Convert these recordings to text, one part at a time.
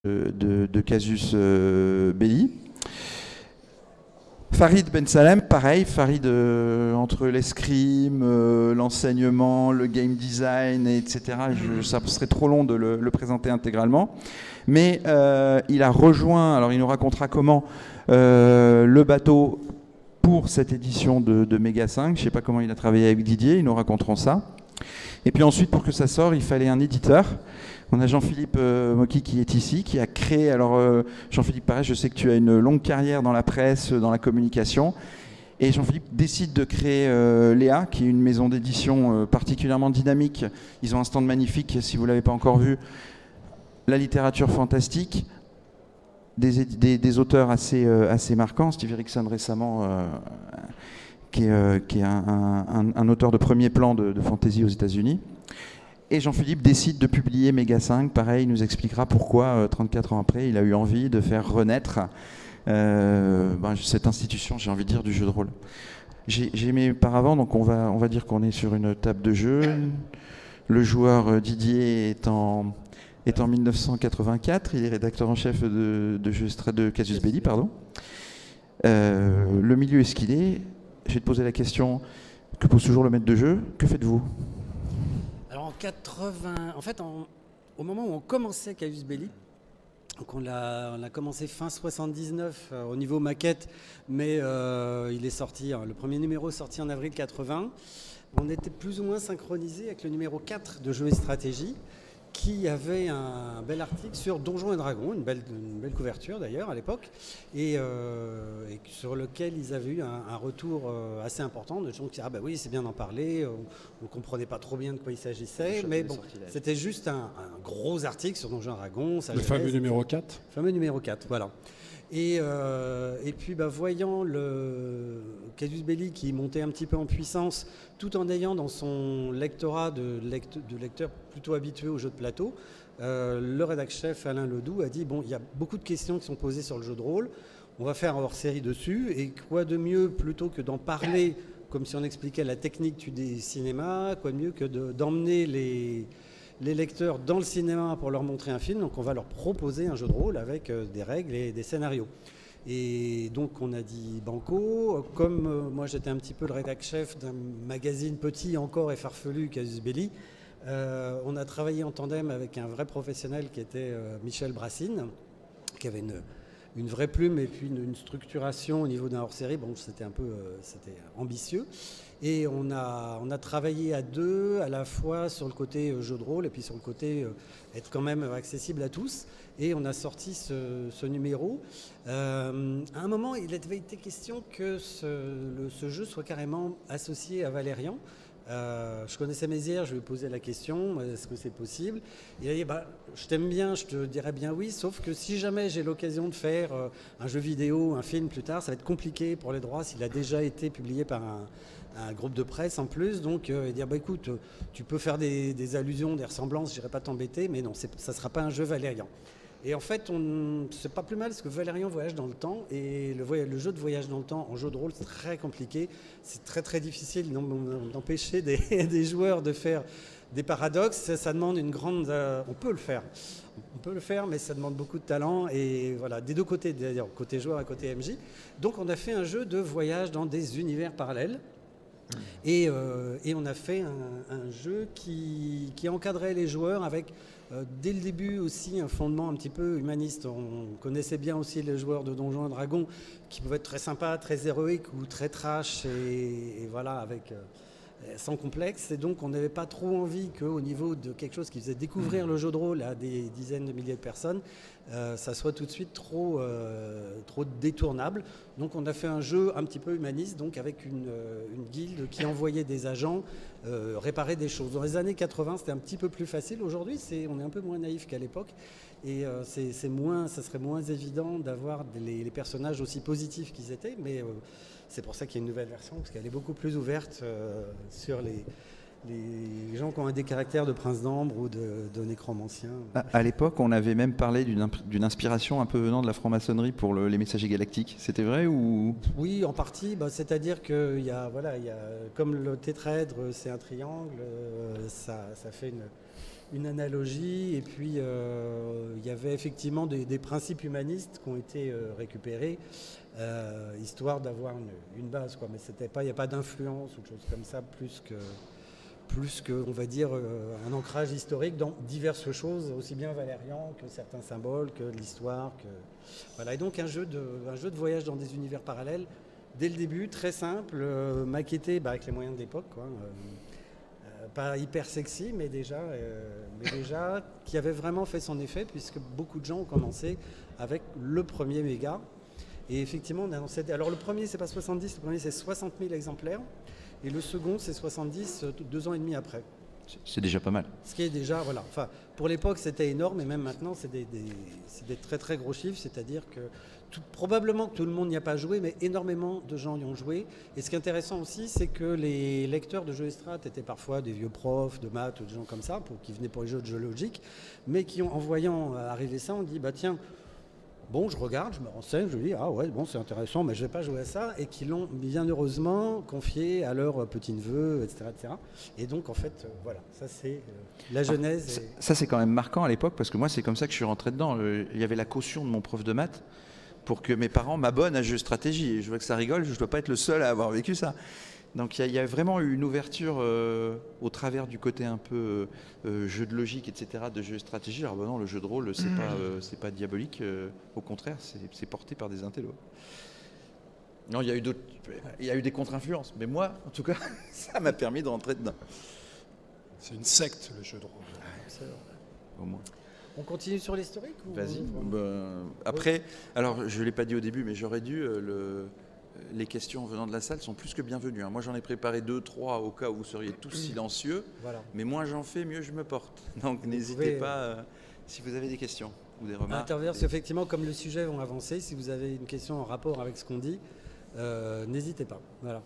de Casus Belli. Farid Ben Salem, pareil, Farid entre l'escrime, l'enseignement, le game design, etc. Ça serait trop long de le présenter intégralement. Mais il a rejoint, alors il nous racontera comment, le bateau pour cette édition de Mega 5. Je ne sais pas comment il a travaillé avec Didier, ils nous raconteront ça. Et puis ensuite, pour que ça sorte, il fallait un éditeur. On a Jean-Philippe Mocky qui est ici, qui a créé... Alors Jean-Philippe, pareil, je sais que tu as une longue carrière dans la presse, dans la communication. Et Jean-Philippe décide de créer Léa, qui est une maison d'édition particulièrement dynamique. Ils ont un stand magnifique, si vous ne l'avez pas encore vu. La littérature fantastique, des auteurs assez marquants. Steve Erickson récemment, qui est un auteur de premier plan de fantasy aux États-Unis. Et Jean-Philippe décide de publier Mega 5. Pareil, il nous expliquera pourquoi, 34 ans après, il a eu envie de faire renaître cette institution, j'ai envie de dire, du jeu de rôle. J'ai mes paravents, donc on va dire qu'on est sur une table de jeu. Le joueur Didier est en 1984, il est rédacteur en chef de Casus Belli, pardon. Le milieu est ce qu'il est. Je vais te poser la question que pose toujours le maître de jeu. Que faites-vous ? Alors en 80, en fait, au moment où on commençait Casus Belli, donc on a commencé fin 79 au niveau maquette, mais il est sorti, le premier numéro est sorti en avril 80. On était plus ou moins synchronisé avec le numéro 4 de Jeux et Stratégie, qui avait un bel article sur Donjons et Dragons, une belle couverture d'ailleurs à l'époque, et sur lequel ils avaient eu un retour assez important de gens qui disaient « Ah ben oui, c'est bien d'en parler, on ne comprenait pas trop bien de quoi il s'agissait, mais bon, c'était juste un gros article sur Donjons et Dragons. » Le fameux numéro 4 ? Le fameux numéro 4, voilà. Et puis voyant le Casus Belli qui montait un petit peu en puissance, tout en ayant dans son lectorat de lecteurs plutôt habitués aux jeux de plateau, le rédac-chef Alain Ledoux a dit « Bon, il y a beaucoup de questions qui sont posées sur le jeu de rôle, on va faire un hors-série dessus, et quoi de mieux plutôt que d'en parler comme si on expliquait la technique du cinéma, quoi de mieux que d'emmener les lecteurs dans le cinéma pour leur montrer un film, donc on va leur proposer un jeu de rôle avec des règles et des scénarios. » Et donc on a dit banco, comme moi j'étais un petit peu le rédac-chef d'un magazine petit encore et farfelu, Casus Belli, on a travaillé en tandem avec un vrai professionnel qui était Michel Brassine, qui avait une vraie plume et puis une structuration au niveau d'un hors-série. Bon, c'était ambitieux. Et on a travaillé à deux, à la fois sur le côté jeu de rôle et puis sur le côté être quand même accessible à tous. Et on a sorti ce numéro. À un moment, il avait été question que ce jeu soit carrément associé à Valérian. Je connaissais Mézières, je lui ai posé la question, est-ce que c'est possible? Il a dit, je t'aime bien, je te dirais bien oui, sauf que si jamais j'ai l'occasion de faire un jeu vidéo, un film plus tard, ça va être compliqué pour les droits s'il a déjà été publié par un groupe de presse en plus. Donc il dit, écoute, tu peux faire des allusions, des ressemblances, je n'irai pas t'embêter, mais non, ça ne sera pas un jeu Valérian. Et en fait, c'est pas plus mal parce que Valérian voyage dans le temps et le jeu de voyage dans le temps en jeu de rôle, c'est très compliqué. C'est très très difficile d'empêcher des joueurs de faire des paradoxes. Ça demande une grande... on peut le faire, mais ça demande beaucoup de talent et voilà, des deux côtés, d'ailleurs, côté joueur et côté MJ. Donc on a fait un jeu de voyage dans des univers parallèles. Et on a fait un jeu qui encadrait les joueurs avec... dès le début aussi un fondement un petit peu humaniste. On connaissait bien aussi les joueurs de Donjons et Dragons qui pouvaient être très sympas, très héroïques ou très trash et voilà, sans complexe. Et donc on n'avait pas trop envie qu'au niveau de quelque chose qui faisait découvrir le jeu de rôle à des dizaines de milliers de personnes, ça soit tout de suite trop détournable. Donc on a fait un jeu un petit peu humaniste, donc avec une guilde qui envoyait des agents réparer des choses. Dans les années 80, c'était un petit peu plus facile. Aujourd'hui, on est un peu moins naïf qu'à l'époque. Et ça serait moins évident d'avoir les personnages aussi positifs qu'ils étaient. Mais c'est pour ça qu'il y a une nouvelle version, parce qu'elle est beaucoup plus ouverte sur les gens qui ont des caractères de prince d'ambre ou de nécromanciens. À l'époque, on avait même parlé d'une inspiration un peu venant de la franc-maçonnerie pour les messagers galactiques. C'était vrai ou... Oui, en partie. C'est-à-dire qu'il y a, comme le tétraèdre, c'est un triangle, ça fait une analogie, et puis il y avait effectivement des principes humanistes qui ont été récupérés, histoire d'avoir une base, quoi. Mais il n'y a pas d'influence ou de choses comme ça, plus que, on va dire, un ancrage historique dans diverses choses, aussi bien Valérian que certains symboles, que l'histoire. Voilà. Et donc un jeu de voyage dans des univers parallèles, dès le début, très simple, maquetté avec les moyens de l'époque, quoi. Pas hyper sexy, mais déjà qui avait vraiment fait son effet, puisque beaucoup de gens ont commencé avec le premier méga. Et effectivement, on a lancé... Alors le premier, c'est pas 70, le premier, c'est 60 000 exemplaires. Et le second, c'est 70, 2 ans et demi après. C'est déjà pas mal. Ce qui est déjà, voilà. Enfin, pour l'époque, c'était énorme, et même maintenant, c'est des très très gros chiffres. C'est-à-dire que probablement que tout le monde n'y a pas joué, mais énormément de gens y ont joué. Et ce qui est intéressant aussi, c'est que les lecteurs de jeux Estrade étaient parfois des vieux profs de maths ou des gens comme ça, qui venaient pour les jeux de géologique, mais qui, en voyant arriver ça, ont dit, bah tiens, bon, je regarde, je me renseigne, je dis, ah ouais, bon, c'est intéressant, mais je ne vais pas jouer à ça, et qui l'ont bien heureusement confié à leur petit-neveu, etc., etc. Et donc, en fait, voilà, ça c'est la genèse. Ça, c'est quand même marquant à l'époque, parce que moi, c'est comme ça que je suis rentré dedans. Il y avait la caution de mon prof de maths pour que mes parents m'abonnent à jeux stratégie. Et je vois que ça rigole, je ne dois pas être le seul à avoir vécu ça. Donc il y a vraiment eu une ouverture au travers du côté un peu jeu de logique, etc., de jeu de stratégie. Alors non, le jeu de rôle, c'est pas diabolique, au contraire, c'est porté par des intellos. Non, il y a eu des contre-influences, mais moi, en tout cas, ça m'a permis de rentrer dedans. C'est une secte, le jeu de rôle. Au moins. On continue sur l'historique ou... Vas-y. Après, alors je ne l'ai pas dit au début, mais j'aurais dû... les questions venant de la salle sont plus que bienvenues. Moi, j'en ai préparé 2, 3 au cas où vous seriez tous silencieux. Voilà. Mais moins j'en fais, mieux je me porte. Donc n'hésitez pas si vous avez des questions ou des remarques. Intervenir, parce qu'effectivement, comme le sujet va avancer, si vous avez une question en rapport avec ce qu'on dit, n'hésitez pas. Voilà.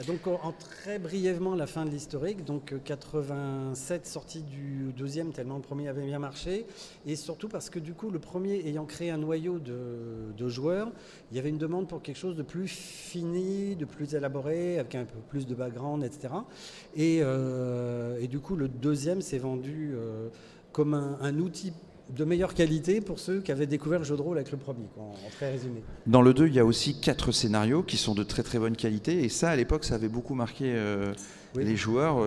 Donc, en très brièvement, la fin de l'historique. Donc, 87 sorties du deuxième, tellement le premier avait bien marché. Et surtout parce que, du coup, le premier ayant créé un noyau de joueurs, il y avait une demande pour quelque chose de plus fini, de plus élaboré, avec un peu plus de background, etc. Et du coup, le deuxième s'est vendu comme un outil de meilleure qualité pour ceux qui avaient découvert le jeu de rôle avec le premier, quoi, en très résumé. Dans le 2, il y a aussi 4 scénarios qui sont de très très bonne qualité, et ça à l'époque ça avait beaucoup marqué les joueurs,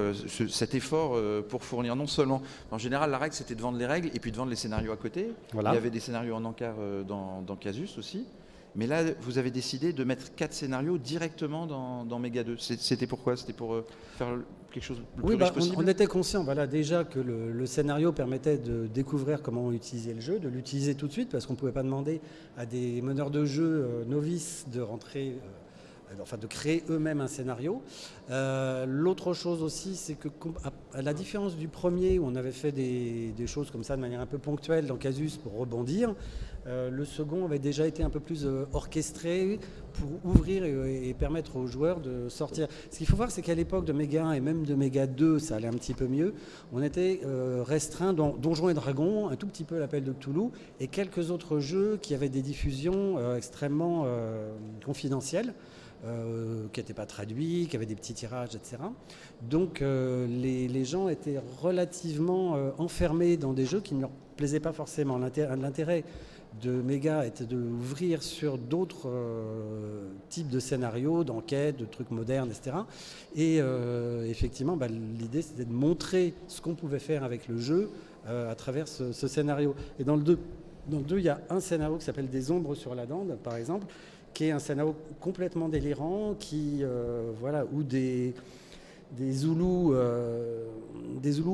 cet effort pour fournir non seulement, en général la règle c'était de vendre les règles et puis de vendre les scénarios à côté. Voilà. Il y avait des scénarios en encart dans Casus aussi. Mais là, vous avez décidé de mettre 4 scénarios directement dans Méga 2. C'était pourquoi? C'était pour faire quelque chose le plus riche possible? On était conscient déjà que le scénario permettait de découvrir comment utiliser le jeu, de l'utiliser tout de suite, parce qu'on ne pouvait pas demander à des meneurs de jeu novices de rentrer... de créer eux-mêmes un scénario. L'autre chose aussi, c'est que à la différence du premier, où on avait fait des choses comme ça de manière un peu ponctuelle dans Casus pour rebondir, le second avait déjà été un peu plus orchestré pour ouvrir et permettre aux joueurs de sortir. Ce qu'il faut voir, c'est qu'à l'époque de Méga 1 et même de Méga 2, ça allait un petit peu mieux, on était restreint dans Donjons et Dragons, un tout petit peu l'Appel de Cthulhu, et quelques autres jeux qui avaient des diffusions extrêmement confidentielles. Qui n'étaient pas traduits, qui avaient des petits tirages, etc. Donc les gens étaient relativement enfermés dans des jeux qui ne leur plaisaient pas forcément. L'intérêt de Méga était d'ouvrir sur d'autres types de scénarios, d'enquêtes, de trucs modernes, etc. Et effectivement, l'idée c'était de montrer ce qu'on pouvait faire avec le jeu à travers ce scénario. Et dans le 2, il y a un scénario qui s'appelle Des ombres sur la dinde, par exemple, qui est un scénario complètement délirant, où des Zoulous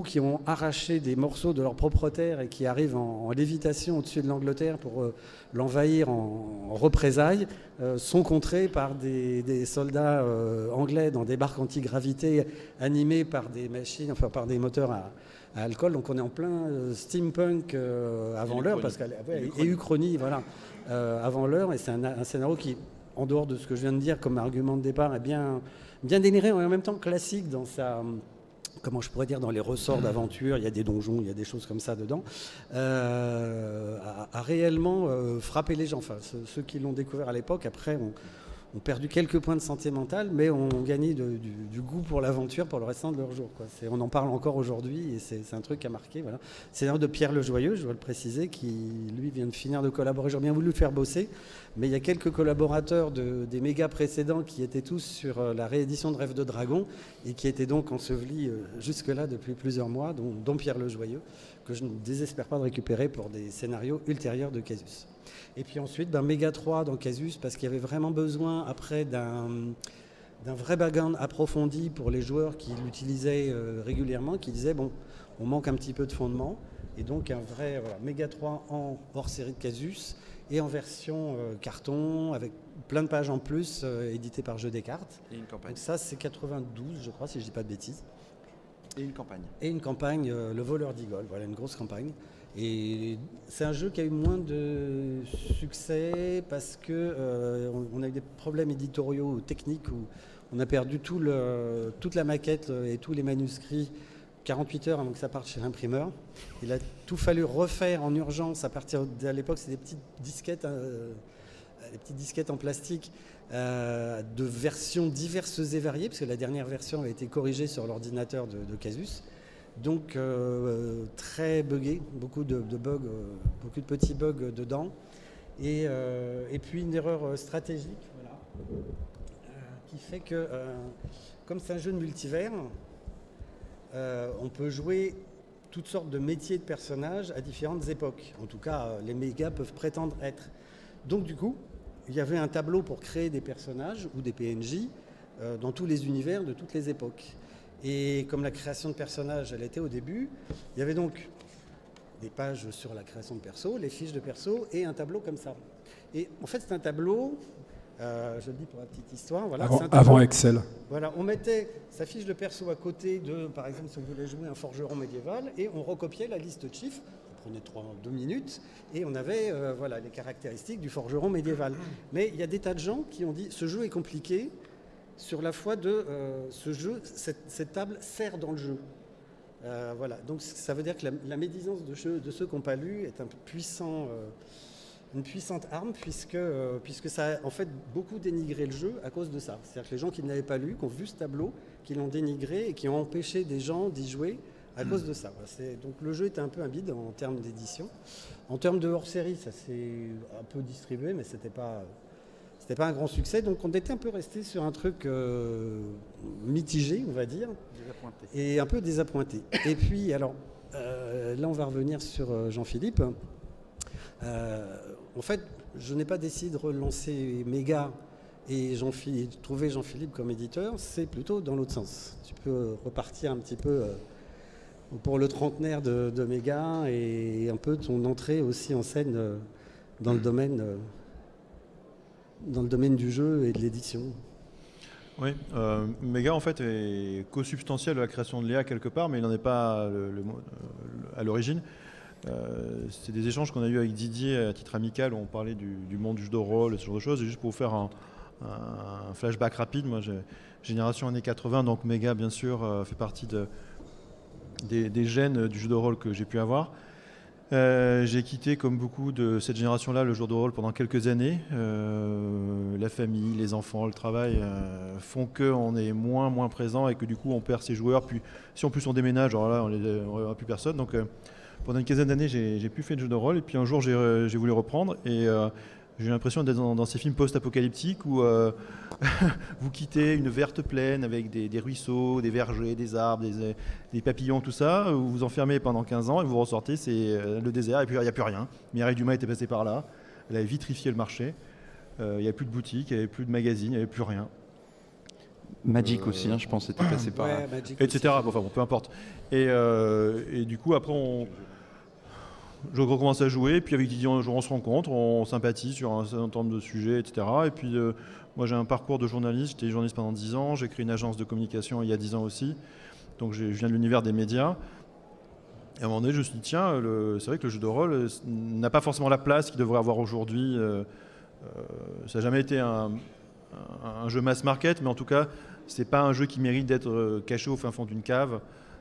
qui ont arraché des morceaux de leur propre terre et qui arrivent en lévitation au-dessus de l'Angleterre pour l'envahir en représailles, sont contrés par des soldats anglais dans des barques antigravité animés par des machines, par des moteurs à alcool. Donc on est en plein steampunk avant l'heure, et uchronie, voilà. Avant l'heure, et c'est un scénario qui, en dehors de ce que je viens de dire comme argument de départ, est bien déliré, en même temps classique dans sa... Comment je pourrais dire, dans les ressorts d'aventure, il y a des donjons, il y a des choses comme ça dedans, a réellement frappé les gens. Enfin, ceux qui l'ont découvert à l'époque, après, ont perdu quelques points de santé mentale, mais ont gagné du goût pour l'aventure pour le restant de leur jour, quoi. On en parle encore aujourd'hui et c'est un truc qui a marqué. Voilà. C'est d'ailleurs de Pierre Le Joyeux, je dois le préciser, qui lui vient de finir de collaborer. J'aurais bien voulu le faire bosser, mais il y a quelques collaborateurs des mégas précédents qui étaient tous sur la réédition de Rêve de Dragon et qui étaient donc ensevelis jusque-là depuis plusieurs mois, dont Pierre Le Joyeux, que je ne désespère pas de récupérer pour des scénarios ultérieurs de Casus. Et puis ensuite, Méga 3 dans Casus, parce qu'il y avait vraiment besoin après d'un vrai background approfondi pour les joueurs qui l'utilisaient régulièrement, qui disaient, bon, on manque un petit peu de fondement, et donc un vrai Méga 3 en hors-série de Casus, et en version carton, avec plein de pages en plus, édité par Jeux des Cartes. Et une campagne. Donc ça, c'est 92, je crois, si je ne dis pas de bêtises. Et une campagne. Et une campagne, Le Voleur d'Igol, voilà, une grosse campagne. Et c'est un jeu qui a eu moins de succès parce qu'on a eu des problèmes éditoriaux techniques où on a perdu toute la maquette et tous les manuscrits 48 heures avant que ça parte chez l'imprimeur. Il a tout fallu refaire en urgence à l'époque, c'est des petites disquettes en plastique de versions diverses et variées, parce que la dernière version a été corrigée sur l'ordinateur de Casus. Donc très buggé, beaucoup de bugs, beaucoup de petits bugs dedans. Et puis une erreur stratégique, voilà, qui fait que, comme c'est un jeu de multivers, on peut jouer toutes sortes de métiers de personnages à différentes époques. En tout cas, les mégas peuvent prétendre être. Donc du coup, il y avait un tableau pour créer des personnages ou des PNJ dans tous les univers de toutes les époques. Et comme la création de personnages, elle était au début, il y avait donc des pages sur la création de perso, les fiches de perso et un tableau comme ça. Et en fait, c'est un tableau, je le dis pour la petite histoire. Voilà, avant Excel. Voilà, on mettait sa fiche de perso à côté de, par exemple, si on voulait jouer un forgeron médiéval, et on recopiait la liste de chiffres. Ça prenait 2 minutes, et on avait voilà, les caractéristiques du forgeron médiéval. Mais il y a des tas de gens qui ont dit, ce jeu est compliqué, sur la foi de ce jeu, cette table sert dans le jeu. Voilà. Donc ça veut dire que la médisance de ceux qui n'ont pas lu est un puissant, une puissante arme, puisque ça a en fait beaucoup dénigré le jeu à cause de ça. C'est-à-dire que les gens qui ne l'avaient pas lu, qui ont vu ce tableau, qui l'ont dénigré et qui ont empêché des gens d'y jouer à cause de ça. Donc le jeu était un peu un bide en termes d'édition. En termes de hors-série, ça s'est un peu distribué, mais c'était pas un grand succès, donc on était un peu resté sur un truc mitigé, on va dire, et un peu désappointé. Et puis, alors, là, on va revenir sur Jean-Philippe. En fait, je n'ai pas décidé de relancer Méga et trouver Jean-Philippe comme éditeur, c'est plutôt dans l'autre sens. Tu peux repartir un petit peu pour le trentenaire de Méga et un peu ton entrée aussi en scène dans le domaine du jeu et de l'édition. Oui, Méga en fait est co-substantiel de la création de Léa quelque part, mais il n'en est pas à l'origine. C'est des échanges qu'on a eu avec Didier à titre amical où on parlait du monde du jeu de rôle, ce genre de choses. Et juste pour vous faire un flashback rapide, moi j'ai génération années 80, donc Méga bien sûr fait partie des gènes du jeu de rôle que j'ai pu avoir. J'ai quitté, comme beaucoup de cette génération-là, le jeu de rôle pendant quelques années. La famille, les enfants, le travail font qu'on est moins présent et que du coup on perd ses joueurs. Puis si en plus on déménage, alors là on n'aura plus personne. Donc pendant une quinzaine d'années, j'ai plus fait de jeu de rôle. Et puis un jour j'ai voulu reprendre et j'ai l'impression d'être dans ces films post-apocalyptiques où vous quittez une verte plaine avec des ruisseaux, des vergers, des arbres, des papillons, tout ça. Vous vous enfermez pendant 15 ans et vous ressortez, c'est le désert et puis il n'y a plus rien. Mireille Dumas était passée par là, elle avait vitrifié le marché. Il n'y avait plus de boutique, il n'y avait plus de magazine, il n'y avait plus rien. Magic aussi, je pense, était passé par là. Etc. Enfin bon, peu importe. Et du coup, après, je recommence à jouer, puis avec Didier, on se rencontre, on sympathise sur un certain nombre de sujets, etc. Et puis, moi, j'ai un parcours de journaliste, j'étais journaliste pendant 10 ans, j'ai créé une agence de communication il y a 10 ans aussi, donc je viens de l'univers des médias. Et à un moment donné, je me suis dit, tiens, c'est vrai que le jeu de rôle n'a pas forcément la place qu'il devrait avoir aujourd'hui. Ça n'a jamais été un jeu mass market, mais en tout cas, c'est pas un jeu qui mérite d'être caché au fin fond d'une cave.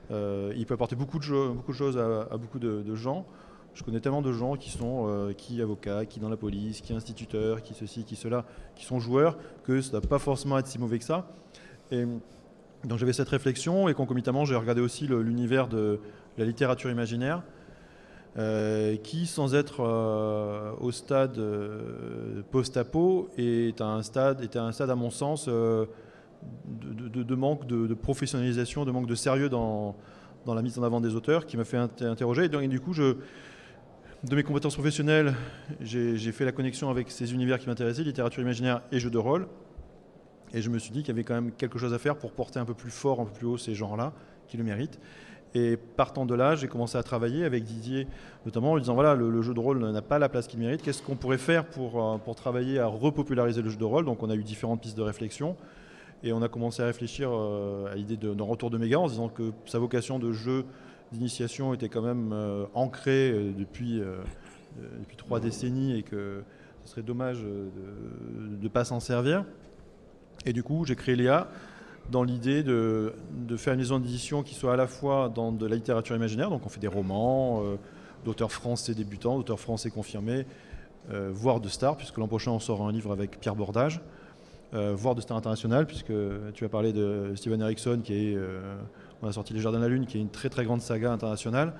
Il peut apporter beaucoup de choses à beaucoup de gens. Je connais tellement de gens qui sont qui avocats, qui dans la police, qui instituteurs, qui ceci, qui cela, qui sont joueurs, que ça ne doit pas forcément être si mauvais que ça. Et donc j'avais cette réflexion et concomitamment j'ai regardé aussi l'univers de la littérature imaginaire qui, sans être au stade post-apo, était un stade à mon sens de manque de professionnalisation, de manque de sérieux dans la mise en avant des auteurs qui m'a fait interroger. Et du coup, de mes compétences professionnelles, j'ai fait la connexion avec ces univers qui m'intéressaient, littérature imaginaire et jeux de rôle. Et je me suis dit qu'il y avait quand même quelque chose à faire pour porter un peu plus fort, un peu plus haut ces genres-là, qui le méritent. Et partant de là, j'ai commencé à travailler avec Didier, notamment en lui disant, voilà, le jeu de rôle n'a pas la place qu'il mérite. Qu'est-ce qu'on pourrait faire pour travailler à repopulariser le jeu de rôle? Donc on a eu différentes pistes de réflexion. Et on a commencé à réfléchir à l'idée d'un retour de Méga en se disant que sa vocation de jeu d'initiation était quand même ancrée depuis 3 décennies et que ce serait dommage de ne pas s'en servir. Et du coup, j'ai créé Léa dans l'idée de faire une maison d'édition qui soit à la fois dans de la littérature imaginaire, donc on fait des romans d'auteurs français débutants, d'auteurs français confirmés, voire de stars, puisque l'an prochain on sort un livre avec Pierre Bordage, voire de stars internationales, puisque tu as parlé de Steven Erikson, on a sorti Les Jardins de la Lune, qui est une très très grande saga internationale.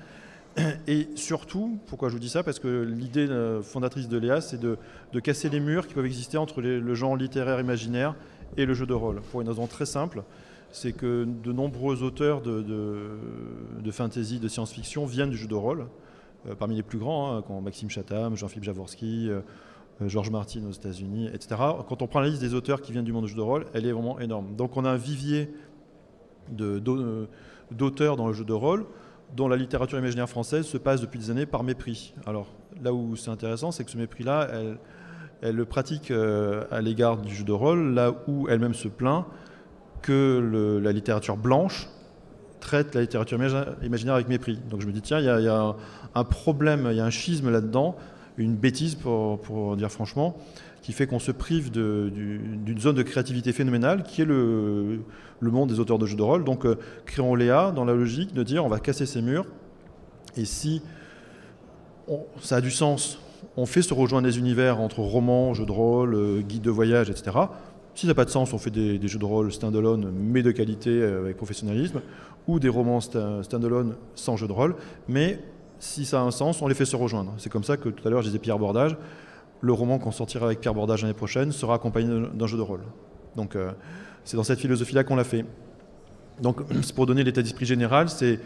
Et surtout, pourquoi je vous dis ça? Parce que l'idée fondatrice de Léa, c'est de casser les murs qui peuvent exister entre le genre littéraire imaginaire et le jeu de rôle. Pour une raison très simple, c'est que de nombreux auteurs de fantasy, de science-fiction viennent du jeu de rôle, parmi les plus grands, comme Maxime Chatham, Jean-Philippe Jaworski, George Martin aux États-Unis, etc. Quand on prend la liste des auteurs qui viennent du monde du jeu de rôle, elle est vraiment énorme. Donc on a un vivier d'auteurs dans le jeu de rôle dont la littérature imaginaire française se passe depuis des années par mépris. Alors là où c'est intéressant, c'est que ce mépris-là, elle le pratique à l'égard du jeu de rôle, là où elle-même se plaint que la littérature blanche traite la littérature imaginaire avec mépris. Donc je me dis, tiens, il y a un problème, il y a un schisme là-dedans, une bêtise pour dire franchement, qui fait qu'on se prive d'une zone de créativité phénoménale qui est le monde des auteurs de jeux de rôle. Donc créons Léa dans la logique de dire on va casser ces murs et si ça a du sens, on fait se rejoindre des univers entre romans, jeux de rôle, guides de voyage, etc. Si ça n'a pas de sens, on fait des jeux de rôle stand-alone mais de qualité avec professionnalisme ou des romans stand-alone sans jeu de rôle, mais si ça a un sens, on les fait se rejoindre. C'est comme ça que tout à l'heure je disais Pierre Bordage, le roman qu'on sortira avec Pierre Bordage l'année prochaine sera accompagné d'un jeu de rôle. Donc c'est dans cette philosophie-là qu'on l'a fait. Donc c'est pour donner l'état d'esprit général, c'est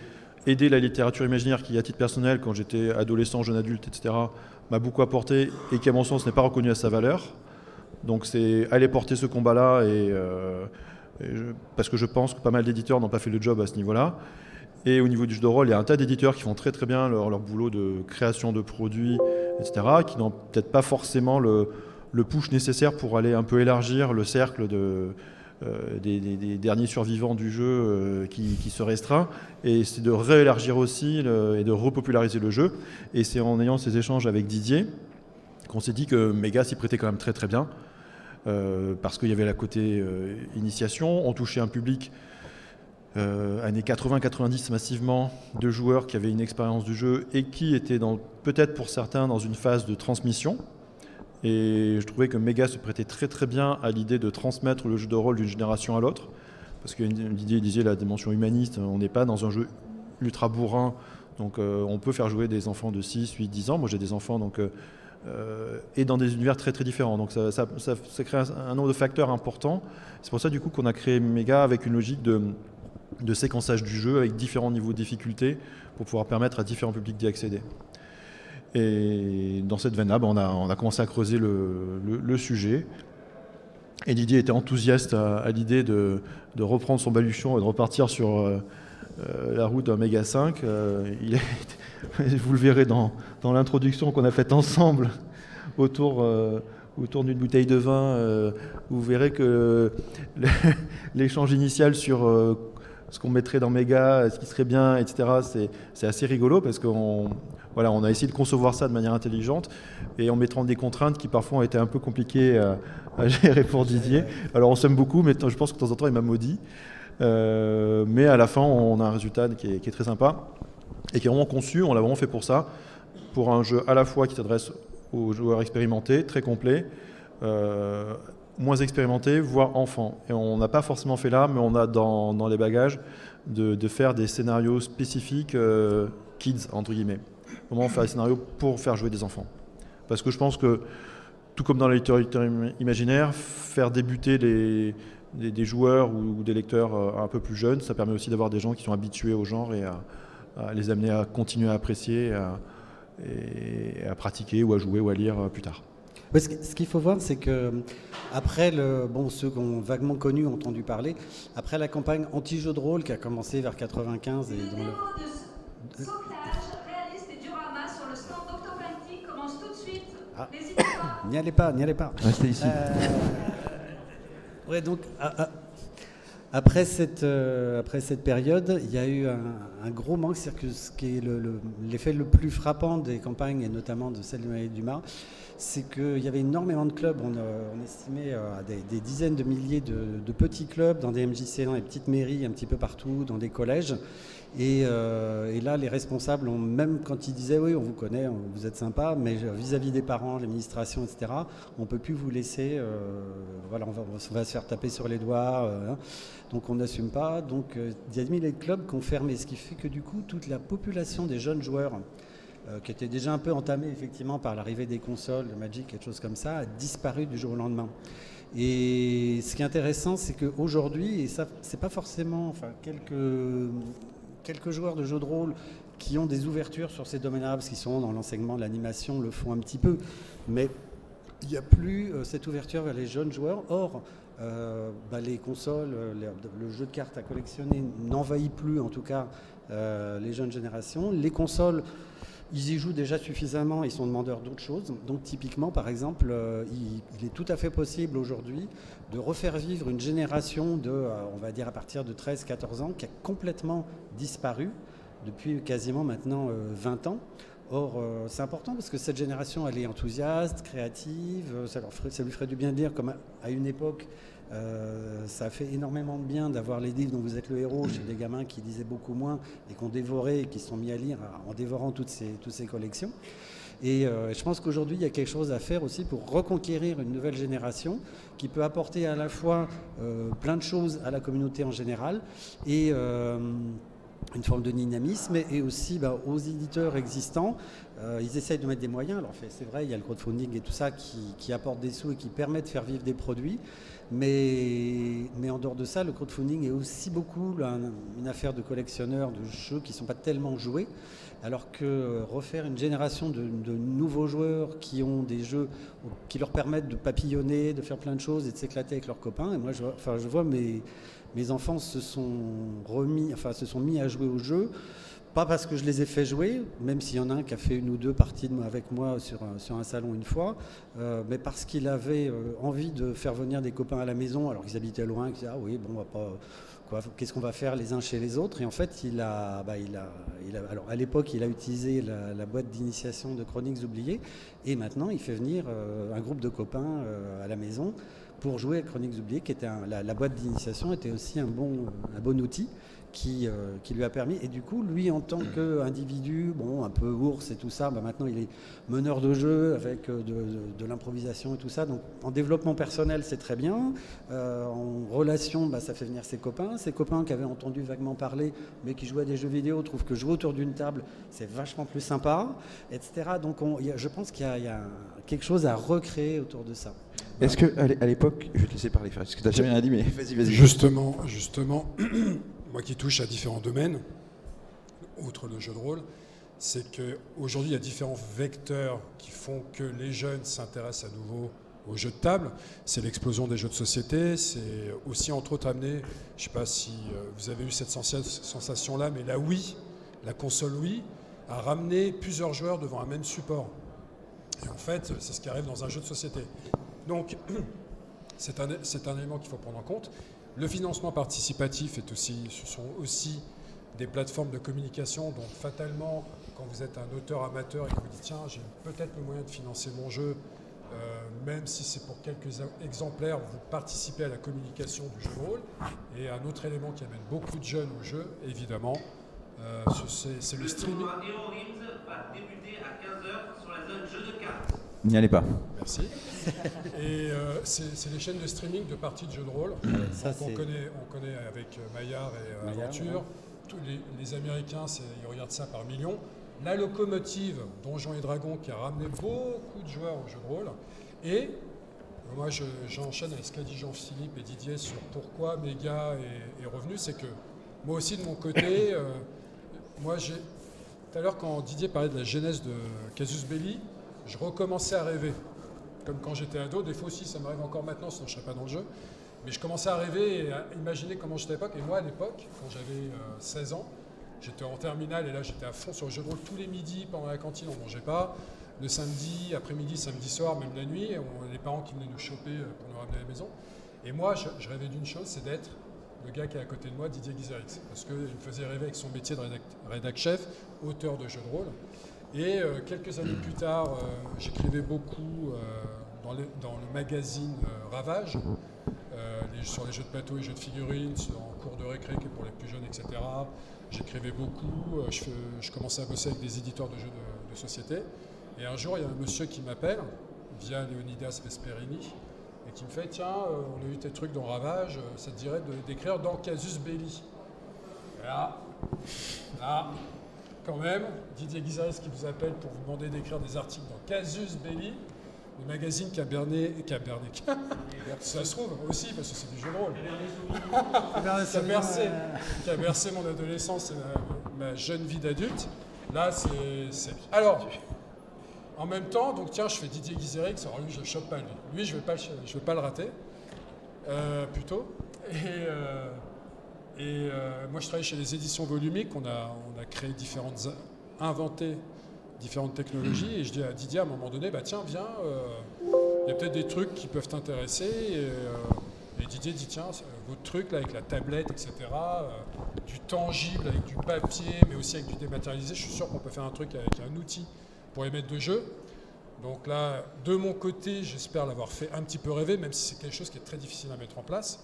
aider la littérature imaginaire qui, à titre personnel, quand j'étais adolescent, jeune adulte, etc., m'a beaucoup apporté et qui, à mon sens, n'est pas reconnu à sa valeur. Donc c'est aller porter ce combat-là parce que je pense que pas mal d'éditeurs n'ont pas fait le job à ce niveau-là. Et au niveau du jeu de rôle, il y a un tas d'éditeurs qui font très très bien leur boulot de création de produits, etc., qui n'ont peut-être pas forcément le push nécessaire pour aller un peu élargir le cercle des derniers survivants du jeu qui se restreint. Et c'est de réélargir aussi et de repopulariser le jeu. Et c'est en ayant ces échanges avec Didier qu'on s'est dit que Méga s'y prêtait quand même très très bien. Parce qu'il y avait la côté initiation, on touchait un public années 80-90 massivement de joueurs qui avaient une expérience du jeu et qui étaient peut-être pour certains dans une phase de transmission. Et je trouvais que Méga se prêtait très très bien à l'idée de transmettre le jeu de rôle d'une génération à l'autre. Parce que Didier disait la dimension humaniste, on n'est pas dans un jeu ultra bourrin, donc on peut faire jouer des enfants de 6, 8, 10 ans. Moi j'ai des enfants donc, et dans des univers très très différents. Donc ça crée un nombre de facteurs importants. C'est pour ça du coup qu'on a créé Méga avec une logique de séquençage du jeu avec différents niveaux de difficulté pour pouvoir permettre à différents publics d'y accéder. Et dans cette veine-là, on a commencé à creuser le sujet. Et Didier était enthousiaste à l'idée de reprendre son baluchon et de repartir sur la route d'un Méga 5. Vous le verrez dans l'introduction qu'on a faite ensemble autour d'une bouteille de vin. Vous verrez que l'échange initial sur ce qu'on mettrait dans Méga, ce qui serait bien, etc., c'est assez rigolo parce qu'on a essayé de concevoir ça de manière intelligente et en mettant des contraintes qui parfois ont été un peu compliquées à gérer pour Didier. Alors on s'aime beaucoup, mais je pense que de temps en temps il m'a maudit. Mais à la fin, on a un résultat qui est très sympa et qui est vraiment conçu, on l'a vraiment fait pour ça. pour un jeu à la fois qui s'adresse aux joueurs expérimentés, très complet, moins expérimentés, voire enfants. Et on n'a pas forcément fait là, mais on a dans les bagages de faire des scénarios spécifiques kids, entre guillemets. Comment faire des scénarios pour faire jouer des enfants. Parce que je pense que, tout comme dans la littérature imaginaire, faire débuter des joueurs ou des lecteurs un peu plus jeunes, ça permet aussi d'avoir des gens qui sont habitués au genre et à les amener à continuer à apprécier et à pratiquer ou à jouer ou à lire plus tard. Ce qu'il faut voir, c'est que après ceux qui ont vaguement connu, ont entendu parler, après la campagne anti-jeu de rôle qui a commencé vers 95 et dont le réaliste et diorama sur le stand d'Octoplenty commence tout de suite. Ah. N'hésitez pas. N'y allez pas, n'y allez pas. Restez ici. Ouais, donc après cette période, il y a eu un gros manque. C'est-à-dire que ce qui est l'effet le plus frappant des campagnes, et notamment de celle de Maëlle Dumas, c'est qu'il y avait énormément de clubs. On estimait à des dizaines de milliers de petits clubs dans des MJC, dans des petites mairies, un petit peu partout, dans des collèges. Et là, les responsables, même quand ils disaient « oui, on vous connaît, vous êtes sympa », mais vis-à-vis des parents, l'administration, etc., on ne peut plus vous laisser, voilà, on va se faire taper sur les doigts, donc on n'assume pas. Donc il y a des milliers de clubs qui ont fermé, ce qui fait que du coup, toute la population des jeunes joueurs, qui était déjà un peu entamée effectivement par l'arrivée des consoles, de Magic, quelque chose comme ça, a disparu du jour au lendemain. Et ce qui est intéressant, c'est qu'aujourd'hui, et ça, c'est pas forcément, enfin, quelques joueurs de jeux de rôle qui ont des ouvertures sur ces domaines-là, parce qu'ils sont dans l'enseignement, l'animation, le font un petit peu, mais il n'y a plus cette ouverture vers les jeunes joueurs. Or, les consoles, le jeu de cartes à collectionner n'envahit plus, en tout cas, les jeunes générations. Les consoles, ils y jouent déjà suffisamment, ils sont demandeurs d'autres choses. Donc typiquement, par exemple, il est tout à fait possible aujourd'hui de refaire vivre une génération on va dire à partir de 13-14 ans, qui a complètement disparu depuis quasiment maintenant 20 ans. Or, c'est important parce que cette génération, elle est enthousiaste, créative, ça lui ferait du bien de lire, comme à une époque, ça a fait énormément de bien d'avoir les livres dont vous êtes le héros chez des gamins qui lisaient beaucoup moins et qui ont dévoré et qui se sont mis à lire en dévorant toutes ces collections. Et je pense qu'aujourd'hui, il y a quelque chose à faire aussi pour reconquérir une nouvelle génération qui peut apporter à la fois plein de choses à la communauté en général et une forme de dynamisme, et aussi aux éditeurs existants. Ils essayent de mettre des moyens. Alors c'est vrai, il y a le crowdfunding et tout ça qui apporte des sous et qui permet de faire vivre des produits. Mais en dehors de ça, le crowdfunding est aussi beaucoup une affaire de collectionneurs de jeux qui ne sont pas tellement joués. Alors que refaire une génération de nouveaux joueurs qui ont des jeux qui leur permettent de papillonner, de faire plein de choses et de s'éclater avec leurs copains. Et moi, je vois mes enfants se sont mis à jouer au jeu. Pas parce que je les ai fait jouer, même s'il y en a un qui a fait une ou deux parties avec moi sur un salon une fois, mais parce qu'il avait envie de faire venir des copains à la maison, alors qu'ils habitaient loin, qu'ils disaient « ah oui, bon, on va pas, qu'est-ce qu'on va faire les uns chez les autres ?» Et en fait, alors à l'époque, il a utilisé la boîte d'initiation de Chroniques oubliées, et maintenant, il fait venir un groupe de copains à la maison pour jouer à Chroniques oubliées, qui était la boîte d'initiation était aussi un bon outil. Qui lui a permis, et du coup lui en tant qu'individu, un peu ours et tout ça, maintenant il est meneur de jeu avec de l'improvisation et tout ça, donc en développement personnel c'est très bien, en relation ça fait venir ses copains qui avaient entendu vaguement parler mais qui jouaient à des jeux vidéo trouvent que jouer autour d'une table c'est vachement plus sympa, etc. Donc je pense qu'il y a quelque chose à recréer autour de ça. Est-ce qu'à l'époque, je vais te laisser parler, parce que tu n'as jamais rien dit, mais vas-y. Justement, moi qui touche à différents domaines, outre le jeu de rôle, c'est qu'aujourd'hui, il y a différents vecteurs qui font que les jeunes s'intéressent à nouveau aux jeux de table. C'est l'explosion des jeux de société, c'est aussi entre autres amené, je ne sais pas si vous avez eu cette sensation-là, mais la Wii, la console Wii, a ramené plusieurs joueurs devant un même support. Et en fait, c'est ce qui arrive dans un jeu de société. Donc, c'est un élément qu'il faut prendre en compte. Le financement participatif ce sont aussi des plateformes de communication. Donc fatalement, quand vous êtes un auteur amateur et que vous dites tiens, j'ai peut-être le moyen de financer mon jeu, même si c'est pour quelques exemplaires, vous participez à la communication du jeu de rôle. Et un autre élément qui amène beaucoup de jeunes au jeu, évidemment, c'est le streaming. va débuter à 15h sur la zone jeu de cartes. N'y allez pas. Merci. Et c'est les chaînes de streaming de parties de jeux de rôle. Ça, on connaît avec Maillard et Maillard, Aventure. ouais. Tous les Américains, ils regardent ça par millions. La locomotive Donjons et Dragons qui a ramené beaucoup de joueurs au jeu de rôle. Et moi, j'enchaîne avec ce qu'a dit Jean-Philippe et Didier sur pourquoi Méga est revenu. C'est que moi aussi, de mon côté, tout à l'heure, quand Didier parlait de la genèse de Casus Belli, je recommençais à rêver. Comme quand j'étais ado, des fois aussi, ça m'arrive encore maintenant, sinon je ne serais pas dans le jeu. Mais je commençais à rêver et à imaginer comment j'étais à l'époque. Et moi, à l'époque, quand j'avais 16 ans, j'étais en terminale et là, j'étais à fond sur le jeu de rôle tous les midis pendant la cantine, on ne mangeait pas. Le samedi, après-midi, samedi soir, même la nuit, les parents qui venaient nous choper pour nous ramener à la maison. Et moi, je rêvais d'une chose, c'est d'être le gars qui est à côté de moi, Didier Guizerix. Parce qu'il me faisait rêver avec son métier de rédac-chef, auteur de jeux de rôle. Et quelques années plus tard, j'écrivais beaucoup dans le magazine Ravage, sur les jeux de plateau et jeux de figurines, en cours de récré qui est pour les plus jeunes, etc. J'écrivais beaucoup, je commençais à bosser avec des éditeurs de jeux de société. Et un jour, il y a un monsieur qui m'appelle, via Leonidas Vesperini, et qui me fait « Tiens, on a eu tes trucs dans Ravage, ça te dirait d'écrire dans Casus Belli ». Et là, quand même, Didier Guizerix qui vous appelle pour vous demander d'écrire des articles dans Casus Belli, le magazine qui a berné, ça se trouve aussi, parce que c'est du jeu de rôle, qui a bercé mon adolescence et ma jeune vie d'adulte. Là, c'est... Alors, en même temps, donc tiens, je fais Didier Guizerix, alors lui, je ne chope pas lui. Lui, je ne vais pas le rater, plutôt. Et moi, je travaille chez les éditions volumiques. On a inventé différentes technologies. Et je dis à Didier, à un moment donné, bah, tiens, viens, il y a peut-être des trucs qui peuvent t'intéresser. Et Didier dit, tiens, votre truc, là, avec la tablette, etc., du tangible, avec du papier, mais aussi avec du dématérialisé, je suis sûr qu'on peut faire un truc avec un outil pour les maîtres de jeu. Donc là, de mon côté, j'espère l'avoir fait un petit peu rêver, même si c'est quelque chose qui est très difficile à mettre en place.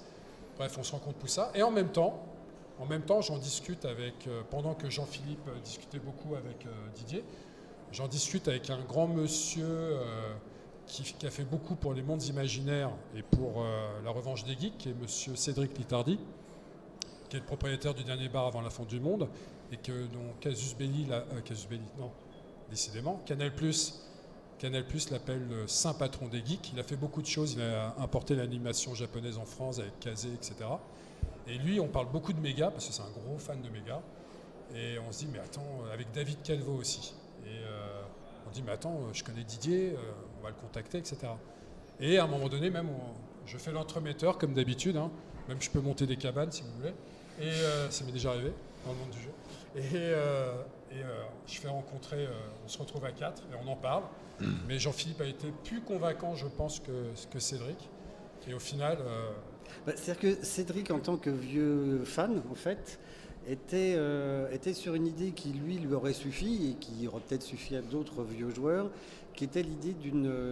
Bref, on se rend compte pour ça. Et en même temps, j'en discute avec, pendant que Jean-Philippe discutait beaucoup avec Didier, j'en discute avec un grand monsieur qui a fait beaucoup pour les mondes imaginaires et pour la revanche des geeks, qui est monsieur Cédric Litardi, qui est le propriétaire du dernier bar avant la fin du monde, et que dont Casus Belli, non, décidément, Canal+, l'appelle le saint patron des geeks. Il a fait beaucoup de choses. Il a importé l'animation japonaise en France avec Kazé, etc. Et lui, on parle beaucoup de Méga, parce que c'est un gros fan de Méga. Et on se dit, mais attends, avec David Calvo aussi. Et on dit, mais attends, je connais Didier, on va le contacter, etc. Et à un moment donné, même, je fais l'entremetteur, comme d'habitude. Hein. Même je peux monter des cabanes, si vous voulez. Et ça m'est déjà arrivé dans le monde du jeu. Et je fais rencontrer, on se retrouve à 4 et on en parle. Mais Jean-Philippe a été plus convaincant, je pense, que Cédric. Et au final... C'est-à-dire que Cédric, en tant que vieux fan, en fait, était sur une idée qui, lui aurait suffi, et qui aurait peut-être suffi à d'autres vieux joueurs, qui était l'idée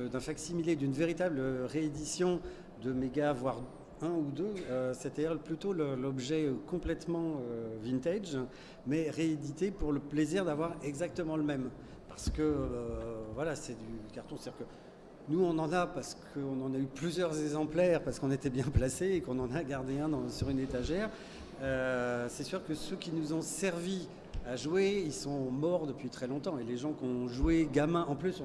d'un facsimilé, d'une véritable réédition de Méga, voire un ou deux, c'est-à-dire plutôt l'objet complètement vintage, mais réédité pour le plaisir d'avoir exactement le même. Parce que, voilà, c'est du carton. C'est-à-dire que nous, on en a parce qu'on en a eu plusieurs exemplaires, parce qu'on était bien placés et qu'on en a gardé un sur une étagère. C'est sûr que ceux qui nous ont servi à jouer, ils sont morts depuis très longtemps. Et les gens qui ont joué gamins, en plus,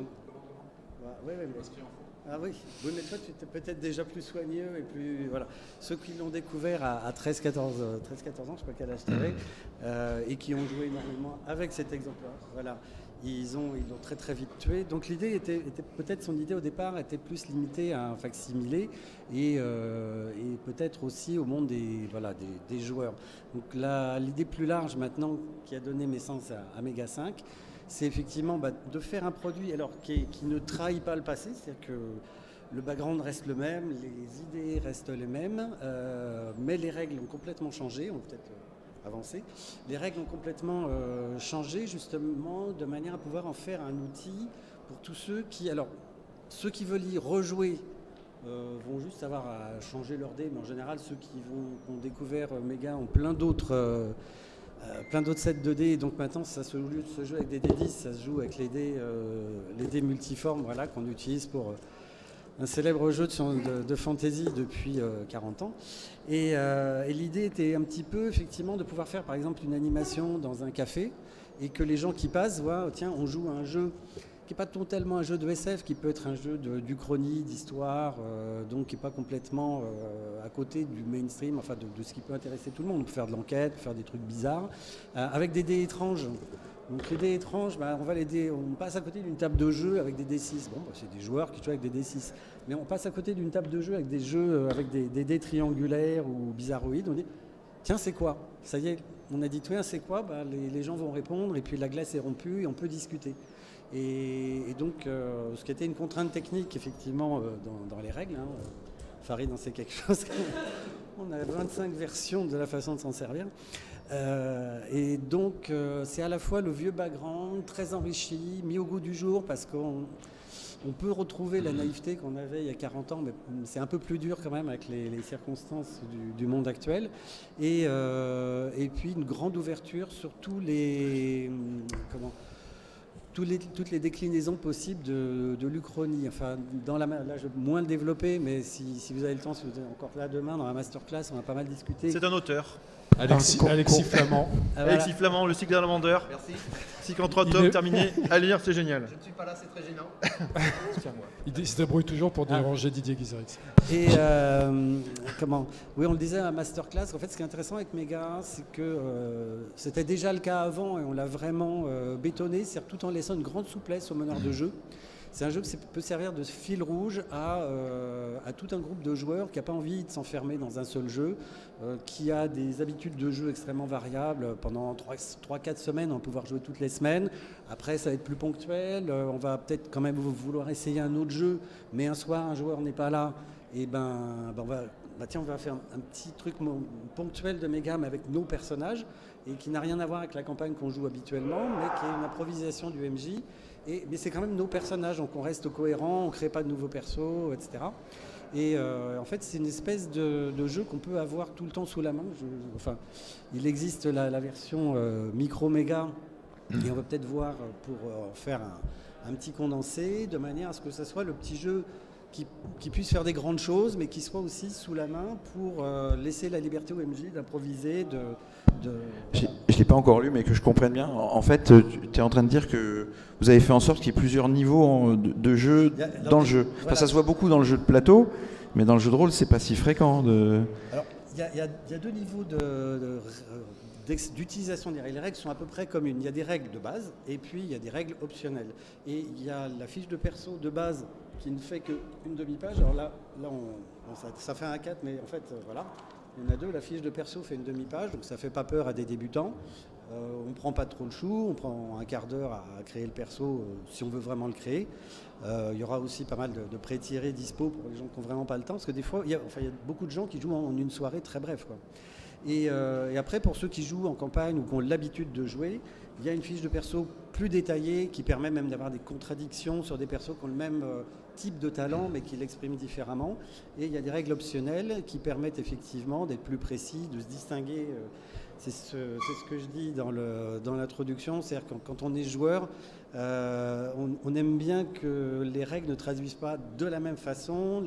ah oui, mais toi tu étais peut-être déjà plus soigneux et plus... Voilà. Ceux qui l'ont découvert à 13-14 ans, je sais pas quel âge t'avais, et qui ont joué énormément avec cet exemplaire, voilà, ils l'ont très très vite tué. Donc l'idée était peut-être, son idée au départ était plus limitée à un facsimilé et peut-être aussi au monde des joueurs. Donc l'idée plus large maintenant qui a donné naissance à Méga 5, c'est effectivement de faire un produit qui ne trahit pas le passé, c'est-à-dire que le background reste le même, les idées restent les mêmes, mais les règles ont complètement changé, ont peut-être avancé. Les règles ont complètement changé justement de manière à pouvoir en faire un outil pour tous ceux qui veulent y rejouer vont juste avoir à changer leur dé, mais en général ceux qui ont découvert Méga ont plein d'autres plein d'autres sets de dés. Et donc maintenant, ça se joue, avec des dés 10, ça se joue avec les dés multiformes, voilà, qu'on utilise pour un célèbre jeu de fantasy depuis 40 ans. Et l'idée était un petit peu, effectivement, de pouvoir faire, par exemple, une animation dans un café et que les gens qui passent voient, tiens, on joue à un jeu qui n'est pas tellement un jeu de SF, qui peut être un jeu d'Uchronie, d'histoire, donc qui n'est pas complètement à côté du mainstream, enfin de ce qui peut intéresser tout le monde. On peut faire de l'enquête, faire des trucs bizarres, avec des dés étranges. Donc les dés étranges, on passe à côté d'une table de jeu avec des D6. Bon, c'est des joueurs qui jouent avec des D6. Mais on passe à côté d'une table de jeu avec des jeux avec des dés triangulaires ou bizarroïdes. On dit, tiens, c'est quoi? Ça y est, on a dit, tiens, c'est quoi? Les gens vont répondre et puis la glace est rompue et on peut discuter. Et donc, ce qui était une contrainte technique, effectivement, dans les règles, Farid en sait quelque chose, on a 25 versions de la façon de s'en servir. Et donc, c'est à la fois le vieux background, très enrichi, mis au goût du jour, parce qu'on peut retrouver la naïveté qu'on avait il y a 40 ans, mais c'est un peu plus dur quand même avec les circonstances du monde actuel. Et puis, une grande ouverture sur tous les... toutes les déclinaisons possibles de l'Uchronie. Enfin, là, je vais moins le développer, mais si vous avez le temps, si vous êtes encore là demain, dans la masterclass, on va pas mal discuter. C'est un auteur. Alexis Flamand. Alexis Flamand, le cycle d'un vendeur. Merci. Cycle en 3 tomes, terminé. À lire, c'est génial. Je ne suis pas là, c'est très gênant. Il se débrouille toujours pour déranger Didier Guizerix. Et oui, on le disait à la masterclass. En fait, ce qui est intéressant avec Méga, c'est que c'était déjà le cas avant et on l'a vraiment bétonné, c'est-à-dire tout en laissant une grande souplesse aux meneurs de jeu. C'est un jeu qui peut servir de fil rouge à tout un groupe de joueurs qui n'a pas envie de s'enfermer dans un seul jeu, qui a des habitudes de jeu extrêmement variables. Pendant 3-4 semaines, on va pouvoir jouer toutes les semaines. Après, ça va être plus ponctuel. On va peut-être quand même vouloir essayer un autre jeu, mais un soir, un joueur n'est pas là. Et on va faire un petit truc ponctuel de Méga, mais avec nos personnages, et qui n'a rien à voir avec la campagne qu'on joue habituellement, mais qui est une improvisation du MJ. Mais c'est quand même nos personnages, donc on reste cohérent, on ne crée pas de nouveaux persos, etc. Et en fait, c'est une espèce de jeu qu'on peut avoir tout le temps sous la main. Il existe la version micro-méga, et on va peut-être voir pour en faire un petit condensé, de manière à ce que ce soit le petit jeu qui puisse faire des grandes choses, mais qui soit aussi sous la main pour laisser la liberté au MJ d'improviser, Je ne l'ai pas encore lu, mais que je comprenne bien. En fait, tu es en train de dire que vous avez fait en sorte qu'il y ait plusieurs niveaux de jeu dans le jeu. Enfin, ça se voit beaucoup dans le jeu de plateau, mais dans le jeu de rôle, c'est pas si fréquent. Alors, il y a deux niveaux d'utilisation des règles. Les règles sont à peu près communes. Il y a des règles de base et puis il y a des règles optionnelles. Et il y a la fiche de perso de base qui ne fait qu'une demi-page. Alors là ça fait un 4, mais en fait, voilà. Il y en a deux. La fiche de perso fait une demi-page, donc ça fait pas peur à des débutants. On ne prend pas trop le chou, on prend un quart d'heure à créer le perso si on veut vraiment le créer. Il y aura aussi pas mal de pré-tirés dispo pour les gens qui n'ont vraiment pas le temps, parce que des fois, il y a beaucoup de gens qui jouent en une soirée très brève, quoi. Et après, pour ceux qui jouent en campagne ou qui ont l'habitude de jouer, il y a une fiche de perso plus détaillée qui permet même d'avoir des contradictions sur des persos qui ont le même type de talent mais qui l'expriment différemment. Et il y a des règles optionnelles qui permettent effectivement d'être plus précis, de se distinguer. C'est ce que je dis dans l'introduction, c'est-à-dire quand on est joueur, on aime bien que les règles ne traduisent pas de la même façon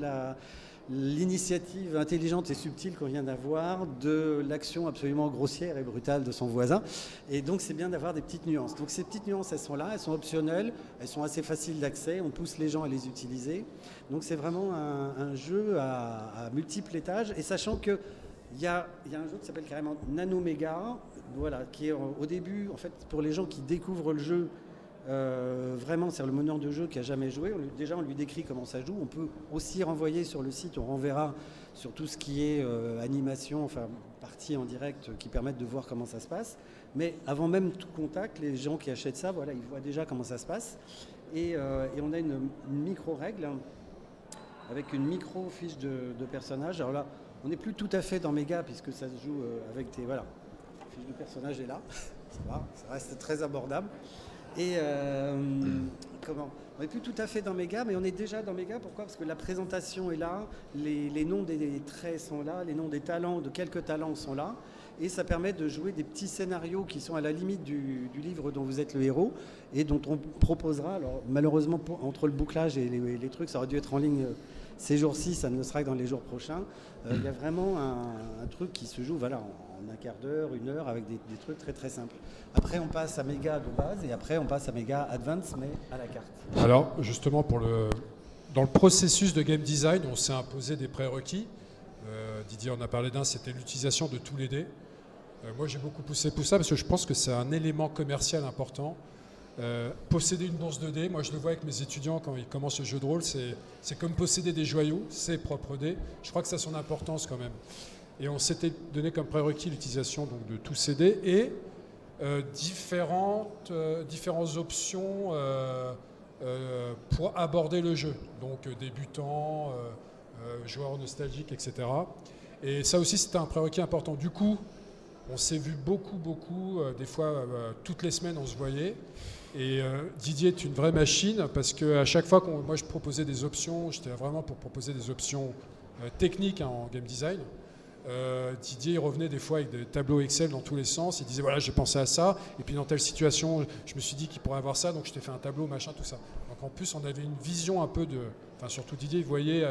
l'initiative intelligente et subtile qu'on vient d'avoir de l'action absolument grossière et brutale de son voisin. Et donc, c'est bien d'avoir des petites nuances. Donc, ces petites nuances, elles sont là, elles sont optionnelles, elles sont assez faciles d'accès, on pousse les gens à les utiliser. Donc, c'est vraiment un jeu à multiples étages. Et sachant qu'il y a un jeu qui s'appelle carrément Nanoméga, voilà, qui est au début, en fait, pour les gens qui découvrent le jeu, vraiment, c'est le meneur de jeu qui a jamais joué. On lui décrit comment ça joue. On peut aussi renvoyer sur le site, on renverra sur tout ce qui est animation, enfin partie en direct qui permettent de voir comment ça se passe. Mais avant même tout contact, les gens qui achètent ça, voilà, ils voient déjà comment ça se passe. Et on a une micro-règle avec une micro-fiche de personnage. Alors là, on n'est plus tout à fait dans Méga puisque ça se joue avec des... Voilà, la fiche de personnage est là. Ça va, ça reste très abordable. Et on n'est plus tout à fait dans Méga, mais on est déjà dans Méga. Pourquoi ? Parce que la présentation est là, les noms des traits sont là, les noms des talents, de quelques talents sont là. et ça permet de jouer des petits scénarios qui sont à la limite du livre dont vous êtes le héros et dont on proposera, alors malheureusement entre le bouclage et les trucs, ça aurait dû être en ligne ces jours-ci, ça ne le sera que dans les jours prochains. Il y a vraiment un truc qui se joue voilà, en un quart d'heure, 1 heure, avec des trucs très très simples. Après, on passe à méga de base et après, on passe à méga advance, mais à la carte. Alors, justement, dans le processus de game design, on s'est imposé des prérequis. Didier en a parlé d'un, c'était l'utilisation de tous les dés. Moi, j'ai beaucoup poussé pour ça parce que je pense que c'est un élément commercial important. Posséder une bourse de dés, moi je le vois avec mes étudiants quand ils commencent le jeu de rôle, c'est comme posséder des joyaux, ses propres dés. Je crois que ça a son importance quand même. Et on s'était donné comme prérequis l'utilisation donc, de tous ces dés et différentes options pour aborder le jeu. Donc débutant, joueur nostalgique, etc. Et ça aussi c'était un prérequis important. Du coup, on s'est vu beaucoup, des fois toutes les semaines on se voyait. Et Didier est une vraie machine parce qu'à chaque fois que moi je proposais des options, j'étais vraiment pour proposer des options techniques en game design. Didier il revenait des fois avec des tableaux Excel dans tous les sens, il disait voilà j'ai pensé à ça, et puis dans telle situation je me suis dit qu'il pourrait avoir ça, donc je t'ai fait un tableau, machin, tout ça. Donc en plus on avait une vision un peu enfin surtout Didier il voyait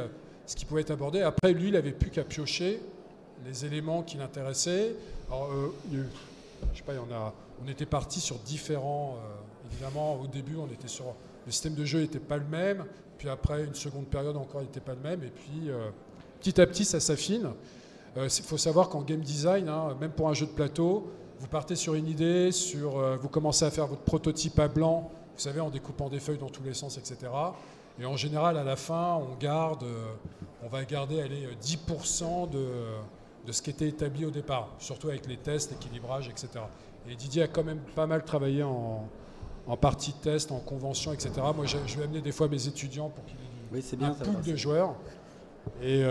ce qui pouvait être abordé. Après lui il avait plus qu'à piocher les éléments qui l'intéressaient. Alors je sais pas, on était parti sur différents... évidemment, au début, on était sur... Le système de jeu n'était pas le même. Puis après, une seconde période encore, il n'était pas le même. Et puis, petit à petit, ça s'affine. Il faut savoir qu'en game design, même pour un jeu de plateau, vous partez sur une idée, vous commencez à faire votre prototype à blanc, vous savez, en découpant des feuilles dans tous les sens, etc. Et en général, à la fin, on va garder 10% de ce qui était établi au départ, surtout avec les tests, l'équilibrage, etc. Et Didier a quand même pas mal travaillé en partie de test, en convention, etc. Moi, je vais amener des fois mes étudiants pour qu'il y ait un pool de joueurs. Et